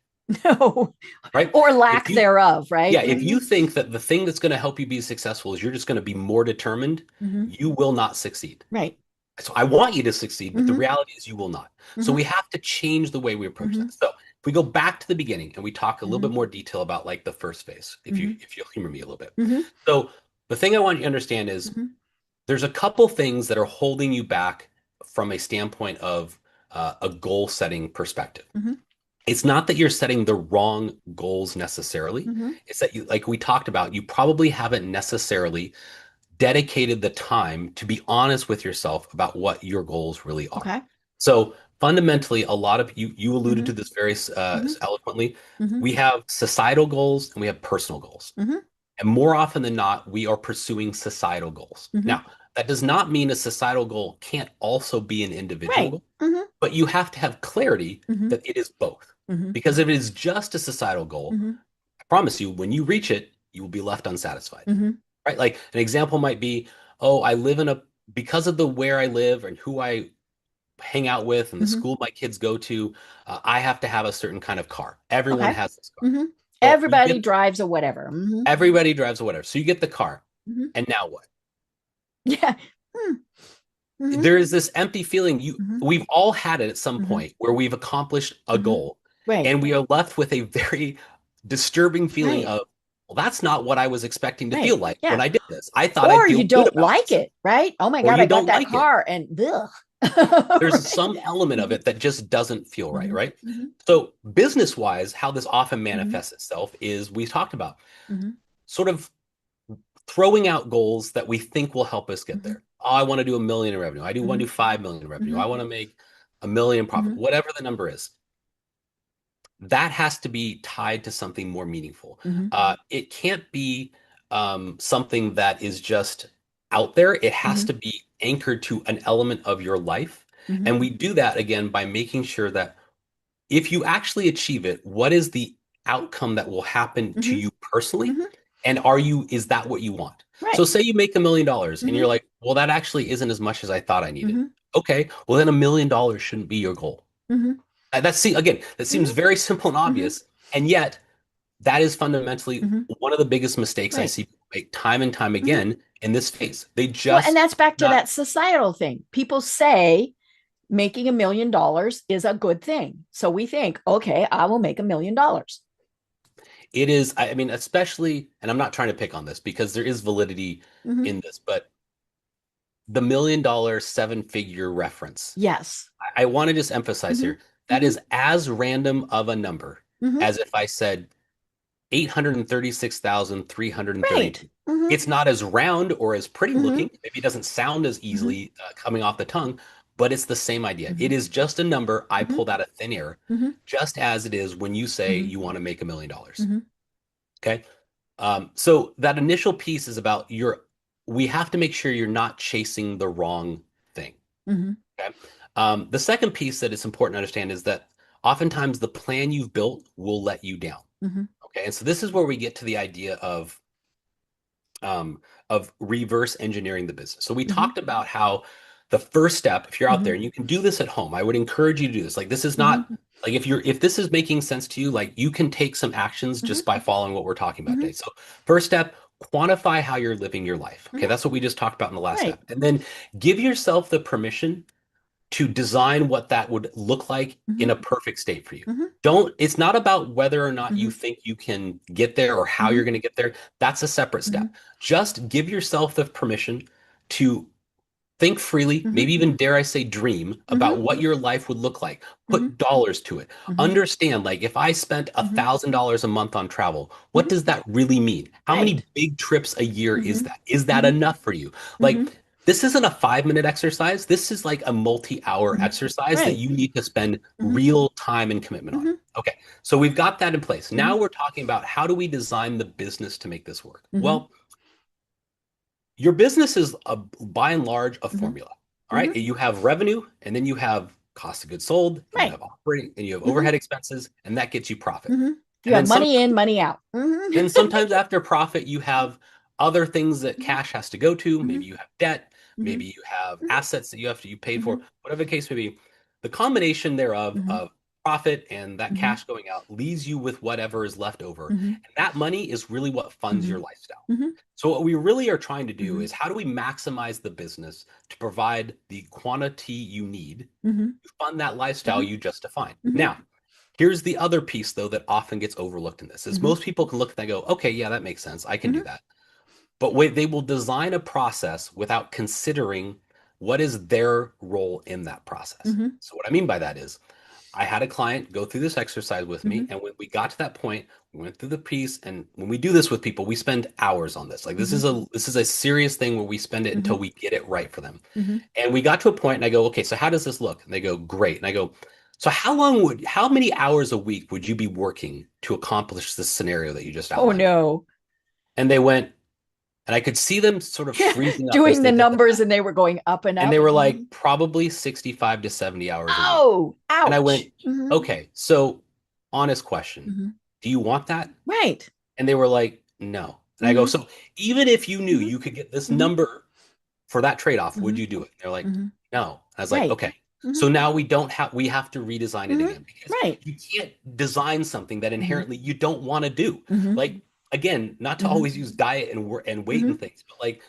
No. right? Or If lack you thereof, right? Yeah, if Mm-hmm. you think that the thing that's going to help you be successful is you're just going to be more determined, Mm-hmm. you will not succeed. Right. So I want you to succeed, but the Mm-hmm. reality is you will not. So Mm-hmm. we have to change the way we approach Mm-hmm. that. So if we go back to the beginning and we talk a little Mm-hmm. bit more detail about like the first phase, Mm-hmm. if you'll humor me a little bit. Mm-hmm. So the thing I want you to understand is Mm-hmm. there's a couple things that are holding you back from a standpoint of a goal setting perspective. Mm-hmm. It's not that you're setting the wrong goals necessarily. Mm-hmm. It's that you, like we talked about, you probably haven't necessarily dedicated the time to be honest with yourself about what your goals really are. Okay. So fundamentally, a lot of you alluded Mm-hmm. to this very Mm-hmm. eloquently. Mm-hmm. We have societal goals and we have personal goals. Mm-hmm. And more often than not, we are pursuing societal goals. Mm-hmm. Now, that does not mean a societal goal can't also be an individual Right. goal, Mm-hmm. but you have to have clarity Mm-hmm. that it is both. Mm-hmm. Because if it is just a societal goal, Mm-hmm. I promise you, when you reach it, you will be left unsatisfied. Mm-hmm. Right? Like an example might be, oh, I live in a because of the where I live and who I hang out with and the Mm-hmm. school my kids go to, I have to have a certain kind of car. Everyone Okay. has this car. Mm-hmm. So you Everybody get drives a whatever. Mm-hmm. everybody drives or whatever. So you get the car. Mm-hmm. And now what? Yeah. Mm-hmm. There is this empty feeling Mm-hmm. we've all had it at some Mm-hmm. point where we've accomplished a Mm-hmm. goal Right. and we are left with a very disturbing feeling Right. of, well, that's not what I was expecting to feel Right. like when Yeah. I did this. I thought I'd Or feel you good don't about like myself. it, right? Oh my Or God, you I got don't that like it. car and ugh. There's some Right. element of Mm-hmm. it that just doesn't feel right, Mm-hmm. right? Mm-hmm. So, business wise, how this often Mm-hmm. manifests itself is we talked about Mm-hmm. sort of throwing out goals that we think will help us get Mm-hmm. there. Oh, I want to do 1 million in revenue. I do want Mm-hmm. to do 5 million in revenue. Mm-hmm. I want to make 1 million in profit, Mm-hmm. whatever the number is. That has to be tied to something more meaningful. Mm-hmm. It can't be something that is just out there. It has Mm-hmm. to be anchored to an element of your life. Mm-hmm. And we do that again by making sure that if you actually achieve it, what is the outcome that will happen to Mm-hmm. you personally? Mm-hmm. And is that what you want? So Right. say you make $1 million and Mm-hmm. you're like, well, that actually isn't as much as I thought I needed. Mm-hmm. Okay, well then $1 million shouldn't be your goal. Mm-hmm. That seems Mm-hmm. very simple and Mm-hmm. obvious, and yet that is fundamentally Mm-hmm. one of the biggest mistakes I Right. see people make time and time Mm-hmm. again in this phase. They Well, and just that's back to not. that societal thing. People say making $1 million is a good thing. So we think, okay, I will make $1 million. It is. I mean, especially, and I'm not trying to pick on this because there is validity Mm-hmm. in this, but the $1 million 7-figure reference. Yes. I want to just emphasize Mm-hmm. here that Mm-hmm. is as random of a number Mm-hmm. as if I said Right. 836,332. Mm-hmm. It's not as round or as pretty Mm-hmm. looking. Maybe it doesn't sound as Mm-hmm. easily coming off the tongue, but it's the same idea. Mm-hmm. It is just a number I Mm-hmm. pulled out of thin air, Mm-hmm. just as it is when you say Mm-hmm. you want to make $1 million. Mm-hmm. Okay. So that initial piece is about we have to make sure you're not chasing the wrong thing. Mm-hmm. Okay. The second piece that is important to understand is that oftentimes the plan you've built will let you down. Mm-hmm. Okay. And so this is where we get to the idea of reverse engineering the business. So we Mm-hmm. talked about how the first step, if you're out Mm-hmm. there and you can do this at home, I would encourage you to do this. Like this is not Mm-hmm. like if this is making sense to you, like you can take some actions Mm-hmm. just by following what we're talking about Mm-hmm. today. So first step, quantify how you're living your life. Okay, Mhm. that's what we just talked about in the last Right. step. And then give yourself the permission to design what that would look like in a Mhm. perfect state for you. Mhm. It's not about whether or not you Mhm. think you can get there or how you're Mhm. going to get there. That's a separate Mhm. step. Just give yourself the permission to think freely, Mhm. maybe even dare I say dream about Mhm. what your life would look like. Mhm. Put dollars to it. Mhm. Understand, like if I spent Mhm. $1,000 a month on travel, what Mhm. does that really mean? How Right. many big trips a year is Mhm. that? Is that Mhm. enough for you? Like Mhm. this isn't a 5 minute exercise. This is like a multi-hour Mhm. exercise that Right. you need to spend Mhm. real time and commitment on. Mhm. Okay, so we've got that in place. Now Mhm. we're talking about how do we design the business to make this work? Mhm. Well, your business is by and large a Mhm. formula. All right. Mhm. You have revenue, and then you have cost of goods sold, and you Right. have operating, and you have Mhm. overhead expenses, and that gets you profit. Mhm. You And have then money sometimes, in, money out. Mhm. then sometimes after profit, you have other things that Mhm. cash has to go to. Maybe Mhm. you have debt, maybe Mhm. you have Mhm. assets that you pay for, Mhm. whatever the case may be. The combination thereof Mhm. of profit and that Mhm. cash going out leaves you with whatever is left over. Mhm. And that money is really what funds your Mhm. lifestyle. Mhm. So what we really are trying to do Mhm. is how do we maximize the business to provide the quantity you need Mhm. to fund that lifestyle Mhm. you just defined. Mhm. Now, here's the other piece though that often gets overlooked in this is Mhm. most people can look and they go, okay, yeah, that makes sense. I can do Mhm. that. But wait, they will design a process without considering what is their role in that process. Mhm. So what I mean by that is I had a client go through this exercise with me, Mhm. and when we got to that point, we went through the piece. And when we do this with people, we spend hours on this. Like Mhm. this is a serious thing where we spend it until Mhm. we get it right for them. Mhm. And we got to a point, and I go, okay, so how does this look? And they go, great. And I go, so how many hours a week would you be working to accomplish this scenario that you just Oh outlined? no. And they went, and I could see them sort of freezing up as Doing they the did the numbers math. and they were going up and And up. they were Mhm. like, probably 65 to 70 hours a week. Oh, And I went, ouch. Mhm. okay, so honest question. Mhm. Do you want that? Right. And they were like, no. And I go, Mhm. so even if you knew Mhm. you could get this Mhm. number for that trade-off, would Mhm. you do it? They're like, Mhm. no. And I was like, Right. okay. So Mhm. now we have to redesign it Mhm. again because Right. you can't design something that Mhm. inherently you don't want to do. Mhm. Like again, not to Mhm. always use diet and weight and Mhm. things, but like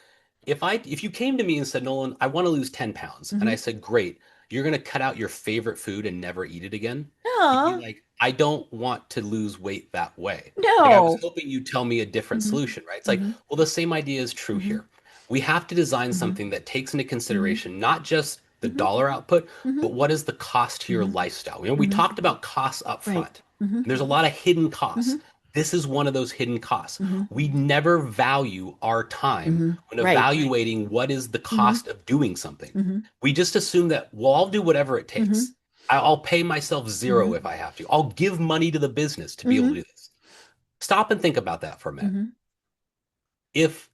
if you came to me and said, Nolan, I want to lose 10 pounds, and I Mhm. said, great, you're gonna cut out your favorite food and never eat it again, you'd be Aw, like, I don't want to lose weight that way. Like I was no. hoping you'd tell me a different Mhm. solution, right? It's like, Mhm. well, the same idea is true Mhm. here. We have to design Mhm. something that takes into Mhm. consideration not just the Mhm. dollar output, Mhm. but what is the cost to your Mhm. lifestyle? We Mhm. talked about costs up Right. front, Mhm. and there's a lot of hidden costs. Mhm. This is one of those hidden costs. Mhm. We never value our time Mhm. when Right. evaluating what is the Mhm. cost of doing something. Mhm. We just assume that, well, I'll do whatever it takes. Mhm. I'll pay myself zero Mhm. if I have to. I'll give money to the business to be able to Mhm. do this. Stop and think about that for a minute. Mhm. If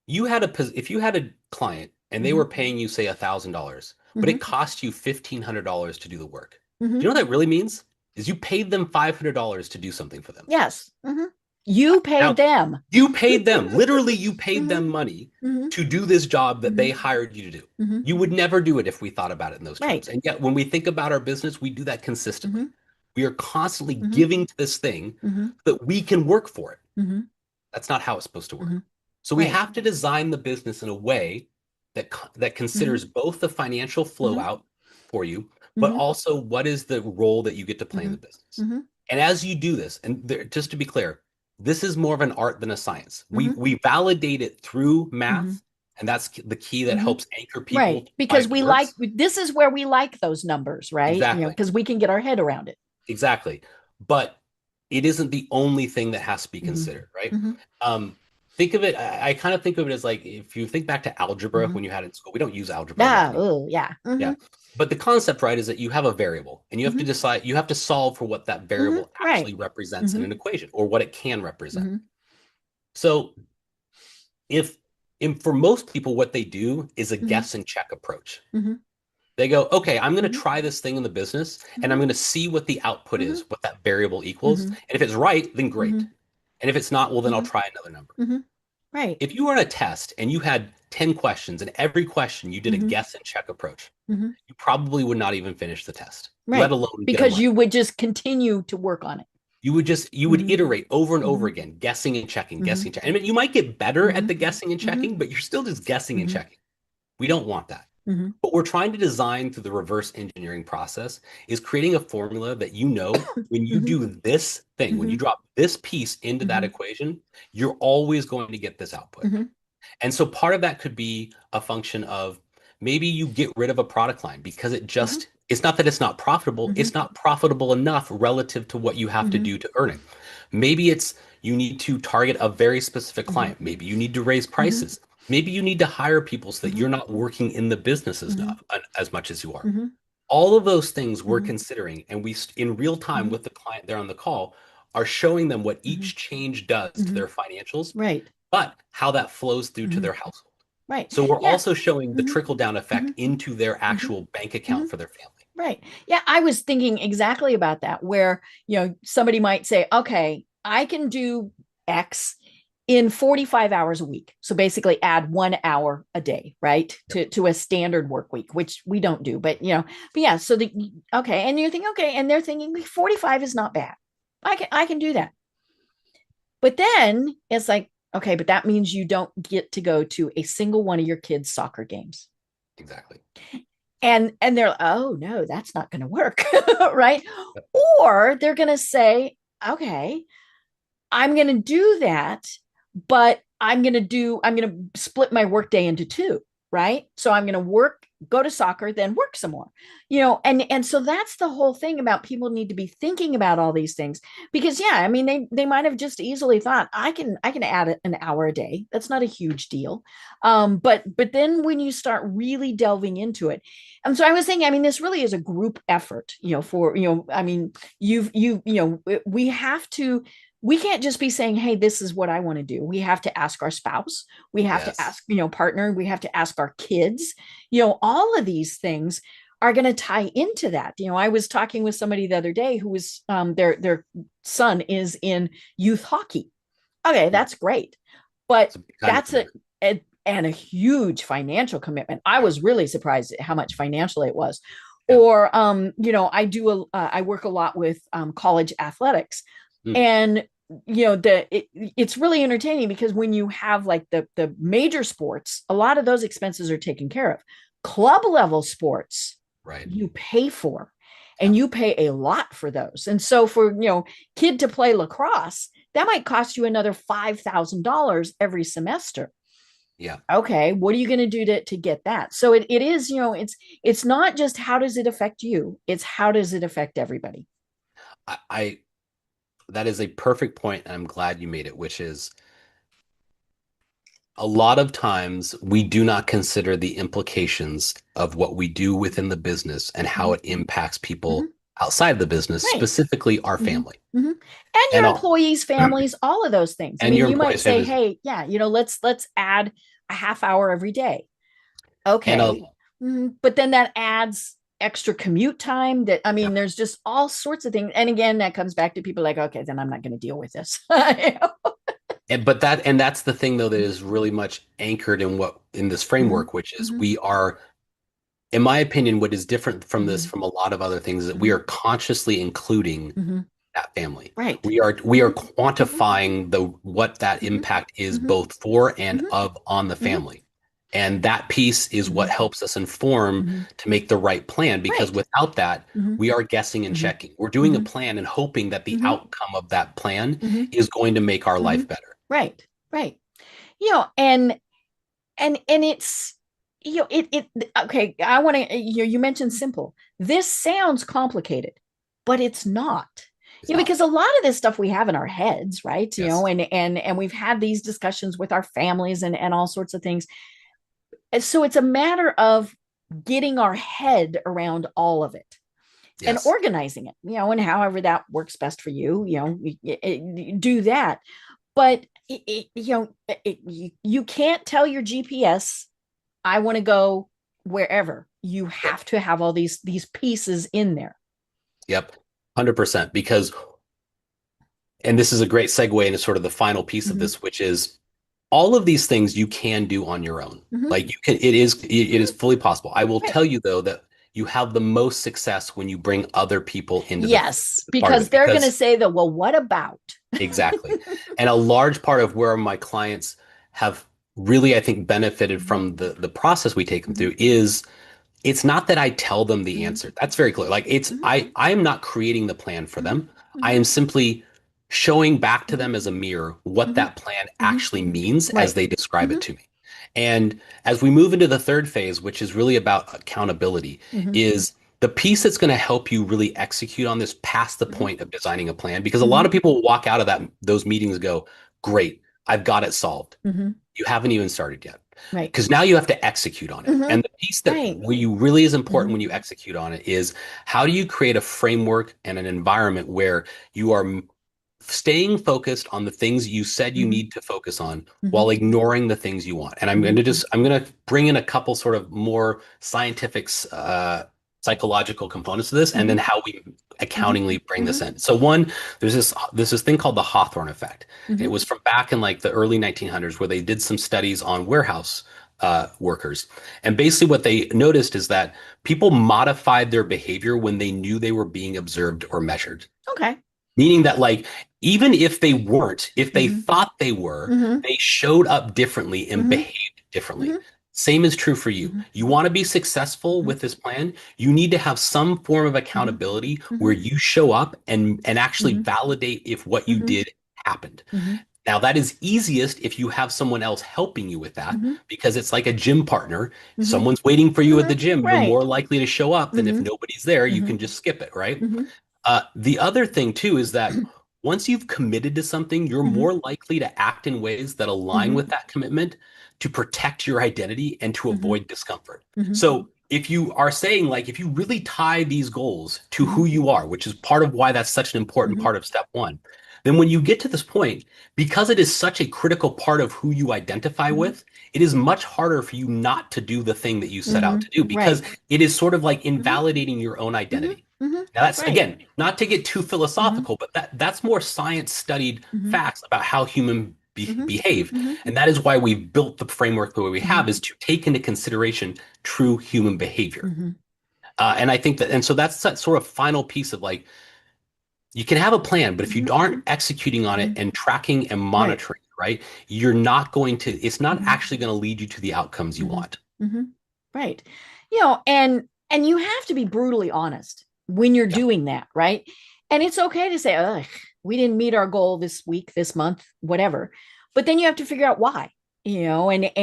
if you had a client and they Mhm. were paying you say $1,000, but Mhm. it cost you $1,500 to do the work, do Mhm. you know what that really means? Is you paid them $500 to do something for them. Yes. Mhm. You paid Now, them. you paid them, literally, you paid Mhm. them money Mhm. to do this job that they Mhm. hired you to do. Mhm. You would never do it if we thought about it in those terms. Right. And yet, when we think about our business, we do that consistently. Mhm. We are constantly Mhm. giving to this thing Mhm. so that we can work for it. Mhm. That's not how it's supposed to work. Mhm. So we Right. have to design the business in a way that Mhm. considers both the financial flow Mhm. out for you, but Mhm. also what is the role that you get to play in the Mhm. business. Mhm. And as you do this, and just to be clear, this is more of an art than a science. We Mhm. we validate it through Mhm. math, and that's the key that Mhm. helps anchor people Right. to why Because it we like, works. this is where we like those numbers, right? Exactly. Because we can get our head around it. Exactly. But it isn't the only thing that has to be Mhm. considered, right? Mhm. Um, think of it, I kind of think of it as like if you think back to algebra Mhm. when you had it in school, we don't use algebra enough Ah, anymore. oh, yeah. Yeah. Mhm. But the concept, right, is that you have a variable and you have to Mhm. decide, you have to solve for what that Mhm. variable Right. actually represents in Mhm. an equation or what it can represent. Mhm. So if, for most people, what they do is a Mhm. guess and check approach. Mhm. They go, okay, I'm going to Mhm. try this thing in the business and I'm Mhm. going to see what the output is, Mhm. what that variable equals. Mhm. And if it's right, then great. Mhm. And if it's not, well, then I'll Mhm. try another number. Mhm. Right. If you were on a test and you had 10 questions and every question you did a Mhm. guess and check approach, Mhm. you probably would not even finish the test, let Right. alone get a Because mark. you would just continue to work on it. You would Mhm. iterate over and over Mhm. again, guessing and checking, Mhm. guessing, checking. I mean, you might get better at Mhm. the guessing and Mhm. checking, but you're still just guessing and Mhm. checking. We don't want that. Mhm. What we're trying to design through the reverse engineering process is creating a formula that when you Mhm. do this thing, when you Mhm. drop this piece into that Mhm. equation, you're always going to get this output. Mhm. And so part of that could be a function of maybe you get rid of a product line because Mhm. it's not that it's not profitable, Mhm. it's not profitable enough relative to what you have to Mhm. do to earn it. Maybe it's you need to target a very specific Mhm. client. Maybe you need to raise Mhm. prices. Maybe you need to hire people so that Mhm. you're not working in the business Mhm. as much as you are. Mhm. All of those things we're Mhm. considering, and in real time Mhm. with the client there on the call, are showing them what Mhm. each change does to Mhm. their financials, Right. but how that flows through to Mhm. their household. Right. So we're Yeah. also showing the Mhm. trickle down effect Mhm. into their Mhm. actual bank account Mhm. for their family. Right. Yeah, I was thinking exactly about that, where, somebody might say, okay, I can do X in 45 hours a week. So basically add 1 hour a day, right? To a standard work week, which we don't do, but yeah, okay. And you're thinking, okay, and they're thinking 45 is not bad. I can do that. But then it's like, okay, but that means you don't get to go to a single one of your kids' soccer games. Exactly. And they're, oh no, that's not going to work. Right? Yep. Or they're going to say, okay, I'm going to do that, but I'm going to split my workday into two, right? So I'm going to work, go to soccer, then work some more, and so that's the whole thing about people need to be thinking about all these things because, yeah, I mean, they might have just easily thought I can add an hour a day. That's not a huge deal. But then when you start really delving into it, and so I was thinking, I mean, this really is a group effort, I mean, we have to we can't just be saying, hey, this is what I want to do. We have to ask our spouse. We have to Yes. ask, partner. We have to ask our kids. All of these things are going to tie into that. I was talking with somebody the other day who was their son is in youth hockey. Okay, Mm. that's great. But It's a big time that's commitment. and a huge financial commitment. I Yeah. was really surprised at how much financially it was. Yeah. Or I work a lot with college athletics, Mm. and it's really entertaining because when you have like the major sports, a lot of those expenses are taken care of. Club level sports Right. you pay for, Yeah. and you pay a lot for those. And so for kid to play lacrosse, that might cost you another $5,000 every semester. Yeah. Okay, what are you going to do to get that? So it is, it's not just how does it affect you, it's how does it affect everybody. I that is a perfect point, and I'm glad you made it, which is a lot of times we do not consider the implications of what we do within the business and how Mhm. it impacts people Mhm. outside the business, Right. specifically our Mhm. family. Mhm. And And your all, employees, families, all of those things. I and mean, your you might employees' say, families, hey, yeah, let's add a half hour every day. and Okay. But then that adds extra commute time. That, I yeah, mean, there's just all sorts of things. And again, that comes back to people like, okay, then I'm not going to deal with this. and that's the thing though that is really much anchored in this Mhm. framework, which is Mhm. we are, in my opinion, what is different from this Mhm. from a lot of other things is that we are Mhm. consciously including Mhm. that family. Right. We are Mhm. Mhm. quantifying the what that Mhm. impact is Mhm. both for and Mhm. of on the Mhm. family. And that piece is what Mhm. helps us inform Mhm. to make the right plan because Right. without that, Mhm. we are guessing and Mhm. checking. We're doing a Mhm. plan and hoping that the Mhm. outcome of that plan Mhm. is going to make our life Mhm. better. Right. Right. And it's it okay, I want to, you mentioned simple. This sounds complicated, but it's not. It's not. Because a lot of this stuff we have in our heads, right? Yes. And we've had these discussions with our families and all sorts of things. And so it's a matter of getting our head around all of it and Yes. organizing it, and however that works best for you, do that. But you can't tell your GPS, I want to go wherever. You Yep. have to have all these pieces in there. Yep. 100%. Because, and this is a great segue into sort of the final piece of Mm-hmm. this, which is all of these things you can do on your own. Mm-hmm. Like it is Mm-hmm. fully possible. I will Right. tell you though that you have the most success when you bring other people into Yes, the part of because it. they're going to say that, well, what about? Exactly. And a large part of where my clients have really, I think, benefited Mhm, from the process we take them mhm, through is it's not that I tell them the mhm, answer. That's very clear. Like it's mhm, I am not creating the plan for mhm, them. I mhm, am simply showing back to mhm, them as a mirror what mhm, that plan mhm. actually means as Right. they describe it Mhm, to me. And as we move into the third phase, which is really about accountability, mhm, is the piece that's going to help you really execute on this past the mhm, point of designing a plan. Because a lot mhm, of people walk out of those meetings and go, great, I've got it solved. mhm. You haven't even started yet Right. because now you have to execute on it. Mhm. And the piece that Right. really is important Mhm, when you execute on it is how do you create a framework and an environment where you are staying focused on the things you said you mhm, need to focus on while mhm, ignoring the things you want. And mhm, I'm going to bring in a couple sort of more scientific, psychological components to this, and then mhm, how we mhm, accountingly bring this mhm, in. So one, there's this thing called the Hawthorne effect. And it mhm, was from back in like the early 1900s where they did some studies on warehouse workers. And basically what they noticed is that people modified their behavior when they knew they were being observed or measured. Okay. Meaning that, like, even if they weren't, if they Mhm, thought they were, mhm, they showed up differently and mhm, behaved differently. mhm, Same is true for you. mhm, You want to be successful mhm, with this plan, you need to have some form of mhm, accountability where mhm, you show up and actually mhm, validate if what you mhm, did happened. mhm, Now, that is easiest if you have someone else helping you with that mhm, because it's like a gym partner. mhm, Someone's waiting for you at mhm. the gym. You're Right. more likely to show up than if Mhm, nobody's there. You can mhm, just skip it, right? mhm, The other thing too is that once you've committed to something, you're mhm, more likely to act in ways that align mhm, with that commitment to protect your identity and to mhm, avoid discomfort. mhm, So if you are saying, like, if you really tie these goals to mhm, who you are, which is part of why that's such an important mhm, part of step one, then when you get to this point, because it is such a critical part of who you identify mhm, with, it is much harder for you not to do the thing that you set out mhm. to do because Right. it is sort of like Mhm, invalidating your own mhm, identity. mhm. Now that's Right. again, not to get too Mhm, philosophical, but that's more science studied mhm, facts about how human mhm, behave. mhm, And that is why we've built the framework the way we mhm, have is to take into consideration true human behavior. mhm, And I think that, and so that's that sort of final piece of like, you can have a plan, but if you mhm, aren't executing on it mhm. and tracking and Right. monitoring, right, you're not going to, it's not Mhm, actually going to lead you to the outcomes you mhm, want. mhm. Right. And you have to be brutally honest when you're Yeah. doing that, right? And it's okay to say, "Ugh, we didn't meet our goal this week, this month, whatever." But then you have to figure out why, and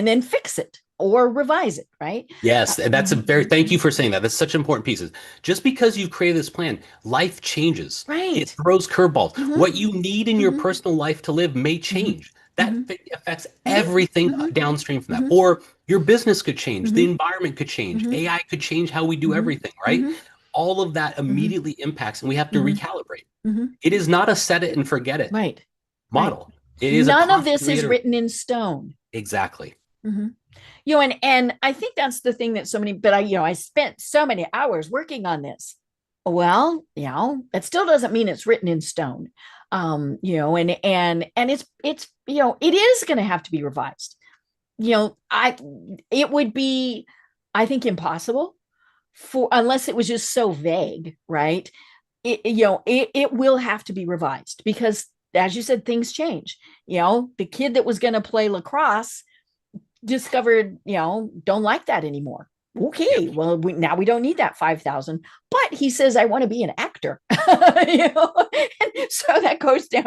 then fix it or revise it, right? Yes, and that's a Mhm. very thank you for saying that. That's such important pieces. Just because you've created this plan, life changes. It Right. throws curveballs. Hmm. What you need in your Hmm. personal life to live may Hmm. change. Hmm. That affects Hmm. everything Hmm. downstream from that. Hmm. Or your business could change, the Hmm. environment could change, Hmm. AI could change how we do Hmm. everything, right? Hmm. All of that Hmm. immediately impacts, and we have to Hmm. recalibrate. Hmm. It is not a set it and forget it Right. Right. model. It is a None of constant this is reiteration. written in stone. Exactly. Hmm. And I think that's the thing that so many, but I spent so many hours working on this. Well, that still doesn't mean it's written in stone. And it is going to have to be revised. It would be, I think, impossible for unless it was just so vague, right? It will have to be revised because, as you said, things change. The kid that was going to play lacrosse discovered, don't like that anymore. Yep. Okay, well, now we don't need that 5,000. But he says, I want to be an actor. And so that goes down.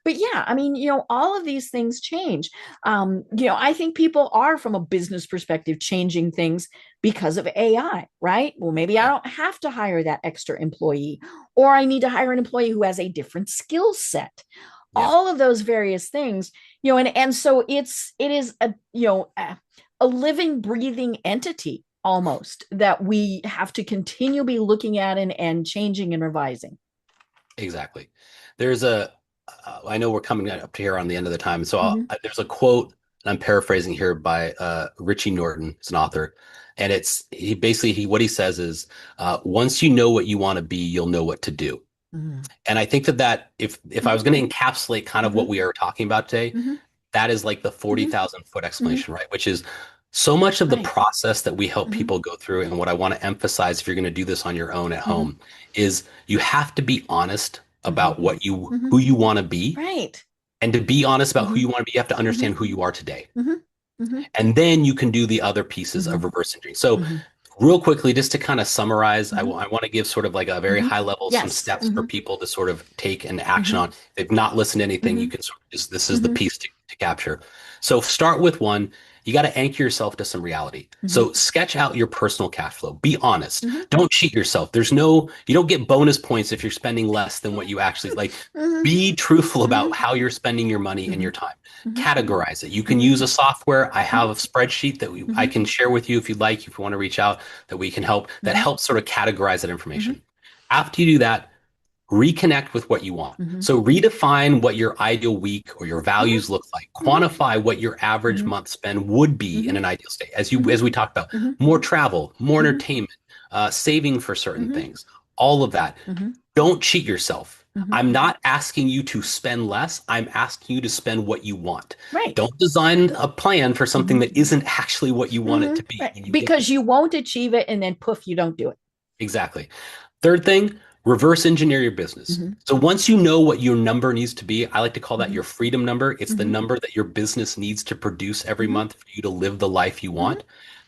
But yeah, I mean, all of these things change. I think people are, from a business perspective, changing things because of AI, right? Well, maybe I Yeah. don't have to hire that extra employee, or I need to hire an employee who has a different skill set. Yeah. All of those various things, and so it is a living, breathing entity almost that we have to continue be looking at and changing and revising. Exactly. There's I know we're coming up to here on the end of the time. So Mm-hmm. there's a quote, and I'm paraphrasing here by Richie Norton. It's an author. And what he says is, once you know what you want to be, you'll know what to do. Mm-hmm. And I think that if I was going to encapsulate kind of Mm-hmm. what we are talking about today, Mm-hmm. that is like the Mm-hmm. 40,000 foot Mm-hmm. explanation, right? Which is So much of the Right. process that we help Mhm. people go through, and what I want to emphasize if you're going to do this on your own at home, is you have to be honest Mhm. about Mhm. who you want to be. Right. And to be honest about who Mhm. you want to be, you have to Mhm. understand who you are today. Mhm. Mhm. And then you can do the other pieces of Mhm. reverse engineering. So Mhm. real quickly, just to kind of summarize, Mhm. I want to give sort of like a very Mhm. high level, some Yes. steps for Mhm. people to sort of take and action Mhm. on. If they've not listened to anything, you Mhm. can sort of just, this is the Mhm. piece to capture. So start with one, you got to anchor yourself to some reality. Mhm. So sketch out your personal cash flow. Be honest. Mhm. Don't cheat yourself. You don't get bonus points if you're spending less than what you actually like. Mhm. Be truthful about Mhm. how you're spending your money and your Mhm. time. Mhm. Categorize it. You can Mhm. use a software. I have Mhm. a spreadsheet that I Mhm. can share with you if you'd like, if you want to reach out, that we can help, that Mhm. helps sort of categorize that Mhm. information. After you do that, reconnect with what you want. Mhm. So redefine what your ideal week or your Mhm. values look like. Mhm. Quantify what your average Mhm. month spend would be in Mhm. an ideal state. Mhm. As we talked about, Mhm. more travel, more Mhm. entertainment, saving for certain Mhm. things, all of that. Mhm. Don't cheat yourself. Mhm. I'm not asking you to spend less. I'm asking you to spend what you want. Right. Don't design a plan for something Mhm. that isn't actually what you want it Mhm. to be Right. when you get there. Because you won't achieve it, and then poof, you don't do it. Exactly. Third thing, reverse engineer your business. Mhm. So once you know what your number needs to be, I like to call that Mhm. your freedom number. It's the Mhm. number that your business needs to produce every Mhm. month for you to live the life you Mhm. want.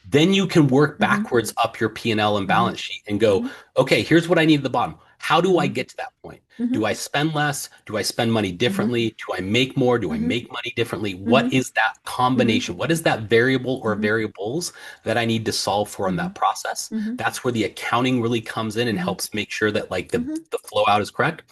Then you can work Mhm. backwards up your P&L and Mhm. balance sheet and go, Mhm. okay, here's what I need at the bottom. How do I Mhm. get to that point? Mhm. Do I spend less? Do I spend money Mhm. differently? Do I make more? Do I Mhm. make money differently? What Mhm. is that Mhm. combination? What is that variable or Mhm. variables that I need to solve for in that Mhm. process? Mhm. That's where the accounting really comes in and Mhm. helps make sure that like Mhm. the flow out is correct.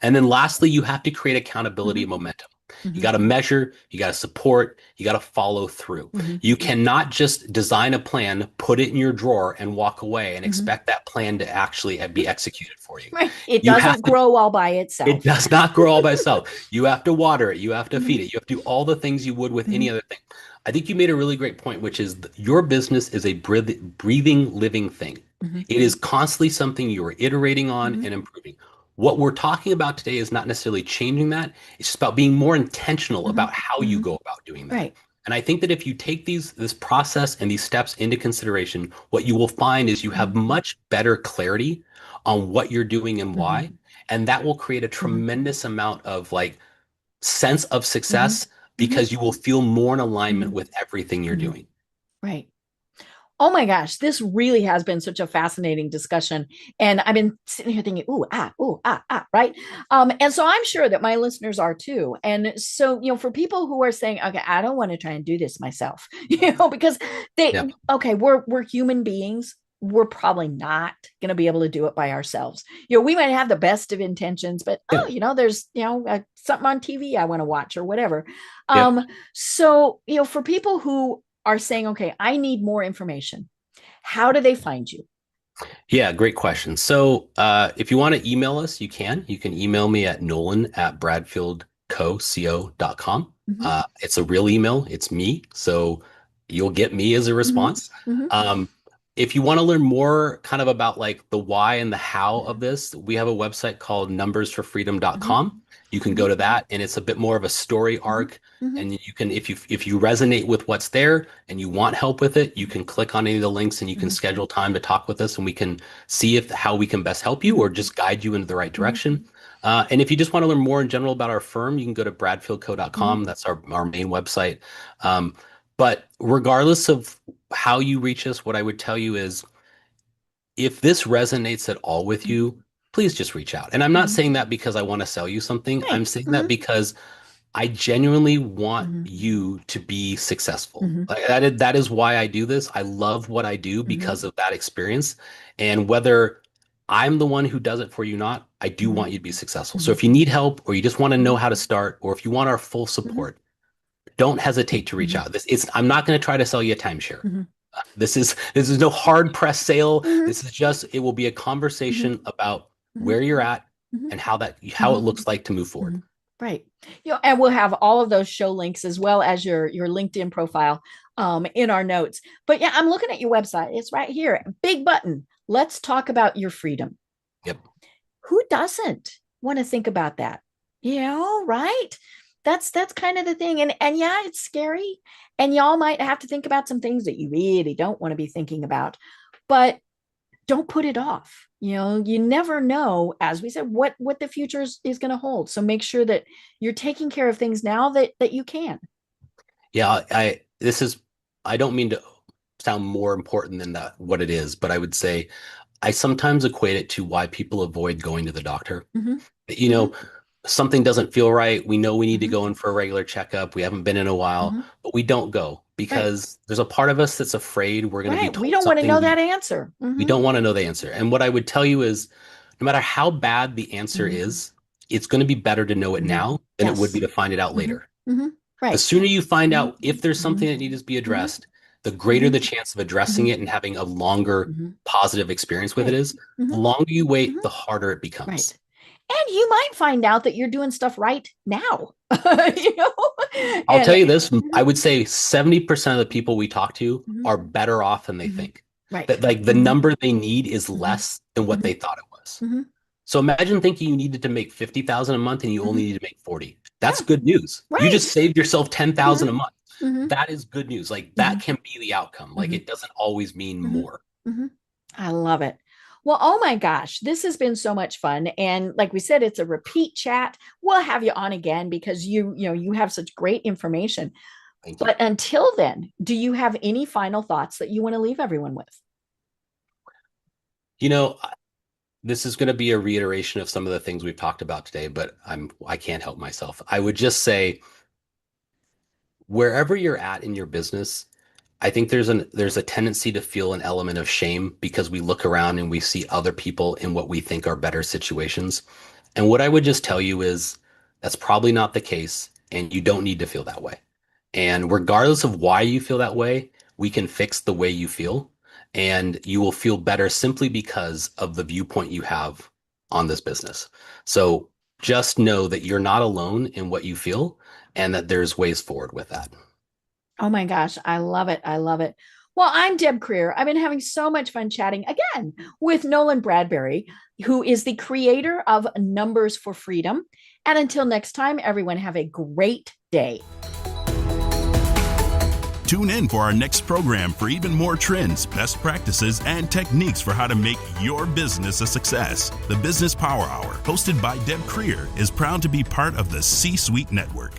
And then lastly, you have to create accountability Mhm. and momentum. You Mhm. got to measure, you got to support, you got to follow through. Mhm. You cannot just design a plan, put it in your drawer, and walk away and Mhm. expect that plan to actually be executed for you. Right. It You have doesn't to, grow all by it itself. does not grow all by itself. You have to water it, you have to Mhm. feed it, you have to do all the things you would with any Mhm. other thing. I think you made a really great point, which is your business is a breathing, living thing. Mhm. It is constantly something you are iterating on Mhm. and improving. What we're talking about today is not necessarily changing that. It's just about being more intentional Mhm. about how you Mhm. go about doing that. Right. And I think that if you take this process and these steps into consideration, what you will find is you have Mhm. much better clarity on what you're doing and Mhm. why. And that will create a Mhm. tremendous amount of like sense of Mhm. success Mhm. because you will feel more in alignment Mhm. with everything you're Mhm. doing. Right. Oh my gosh, this really has been such a fascinating discussion. And I've been sitting here thinking, ooh, right? And so I'm sure that my listeners are too. And so, for people who are saying, okay, I don't want to try and do this myself, because Yeah. okay, we're human beings. We're probably not going to be able to do it by ourselves. We might have the best of intentions, but Yeah. there's something on TV I want to watch or whatever. Yep. So for people who are saying, okay, I need more information, how do they find you? Yeah, great question. So if you want to email us, you can. You can email me at Nolan at bradfieldco.com. Mm-hmm. It's a real email. It's me. So you'll get me as a Mm-hmm. response. Mm-hmm. Um, if you want to learn more kind of about like the why and the how of this, we have a website called Mm-hmm. numbersforfreedom.com. You can Mm-hmm. go to that and it's a bit more of a story arc. Mm-hmm. And you can, if you resonate with what's there and you want help with it, you can click on any of the links and you can Mm-hmm. schedule time to talk with us and we can see if how we can best help you Mm-hmm. or just guide you into the right Mm-hmm. direction. And if you just want to learn more in general about our firm, you can go to bradfieldco.com. Mm-hmm. That's our main website. Um, but regardless of how you reach us, what I would tell you is if this resonates at all with you, please just reach out. And I'm not Mm-hmm. saying that because I want to sell you something. I'm Right. saying that Mm-hmm. because I genuinely want Mm-hmm. you to be successful. Mm-hmm. Like, that is why I do this. I love what I do Mm-hmm. because of that experience. And whether I'm the one who does it for you or not, I do Mm-hmm. want you to be successful. So Mm-hmm. if you need help or you just want to know Mm-hmm. how to start, or if you want our full Mm-hmm. support, don't hesitate to reach Mm-hmm. out. I'm not going to try to sell you a timeshare. Mm-hmm. This is no hard press sale. Mm-hmm. This is just it will be a Mm-hmm. conversation about Mm-hmm. where you're at Mm-hmm. and how Mm-hmm. it looks like to move forward. Mm-hmm. Right. And we'll have all of those show links as well as your LinkedIn profile in our notes. But yeah, I'm looking at your website. It's right here. Big button. Let's talk about your freedom. Yep. Who doesn't want to think about that? Right? That's kind of the thing. And yeah, it's scary. And y'all might have to think about some things that you really don't want to be thinking about, but don't put it off. You never know, as we said, what the future is going to hold. So make sure that you're taking care of things now that you can. Yeah, I don't mean to sound more important than what it is, but I would say I sometimes equate it to why people avoid going to the doctor. Mm-hmm. You know, Mm-hmm. something doesn't feel right. We know we need to Mm-hmm. go in for a regular checkup. We haven't been in a while, Mm-hmm. but we don't go Right. because there's a part of us that's afraid we're going to be Right. We told don't want to something know that answer. we Mm-hmm. don't want to know the answer. And what I would tell you is no matter how bad the answer Mm-hmm. is, it's going to be better to know it Mm-hmm. now than it would be Yes. to find it out Mm-hmm. later. Mm-hmm. The Right. sooner you find Mm-hmm. out if there's Mm-hmm. something that needs to be Mm-hmm. addressed, the greater Mm-hmm. the chance of addressing Mm-hmm. it and having a longer Mm-hmm. positive experience with it Right. is. The Mm-hmm. longer you wait, Mm-hmm. the harder it Right. becomes. And you might find out that you're doing stuff right now. you know, I'll tell and you this, Mhm. I would say 70% of the people we talk to Mhm. are better off than they Mhm. think. Right. That like the Mhm. number they need is Mhm. less than what Mhm. they thought it was. Mhm. So imagine thinking you needed to make 50,000 a month and you only Mhm. need to make 40. That's Yeah. good news. You just Right. saved yourself 10,000 Mhm. a month. Mhm. That is good news. Like that Mhm. can be the outcome. Like Mhm. it doesn't always mean Mhm. more. Mhm. I love it. Well, oh my gosh, this has been so much fun. And like we said, it's a repeat chat. We'll have you on again because you have such great information. Thank you. But until then, do you have any final thoughts that you want to leave everyone with? You know, this is going to be a reiteration of some of the things we've talked about today, but I can't help myself. I would just say wherever you're at in your business, I think there's a tendency to feel an element of shame because we look around and we see other people in what we think are better situations. And what I would just tell you is that's probably not the case, and you don't need to feel that way. And regardless of why you feel that way, we can fix the way you feel, and you will feel better simply because of the viewpoint you have on this business. So just know that you're not alone in what you feel and that there's ways forward with that. Oh my gosh, I love it. I love it. Well, I'm Deb Creer. I've been having so much fun chatting again with Nolan Bradbury, who is the creator of Numbers for Freedom. And until next time, everyone have a great day. Tune in for our next program for even more trends, best practices, and techniques for how to make your business a success. The Business Power Hour, hosted by Deb Creer, is proud to be part of the C-Suite Network.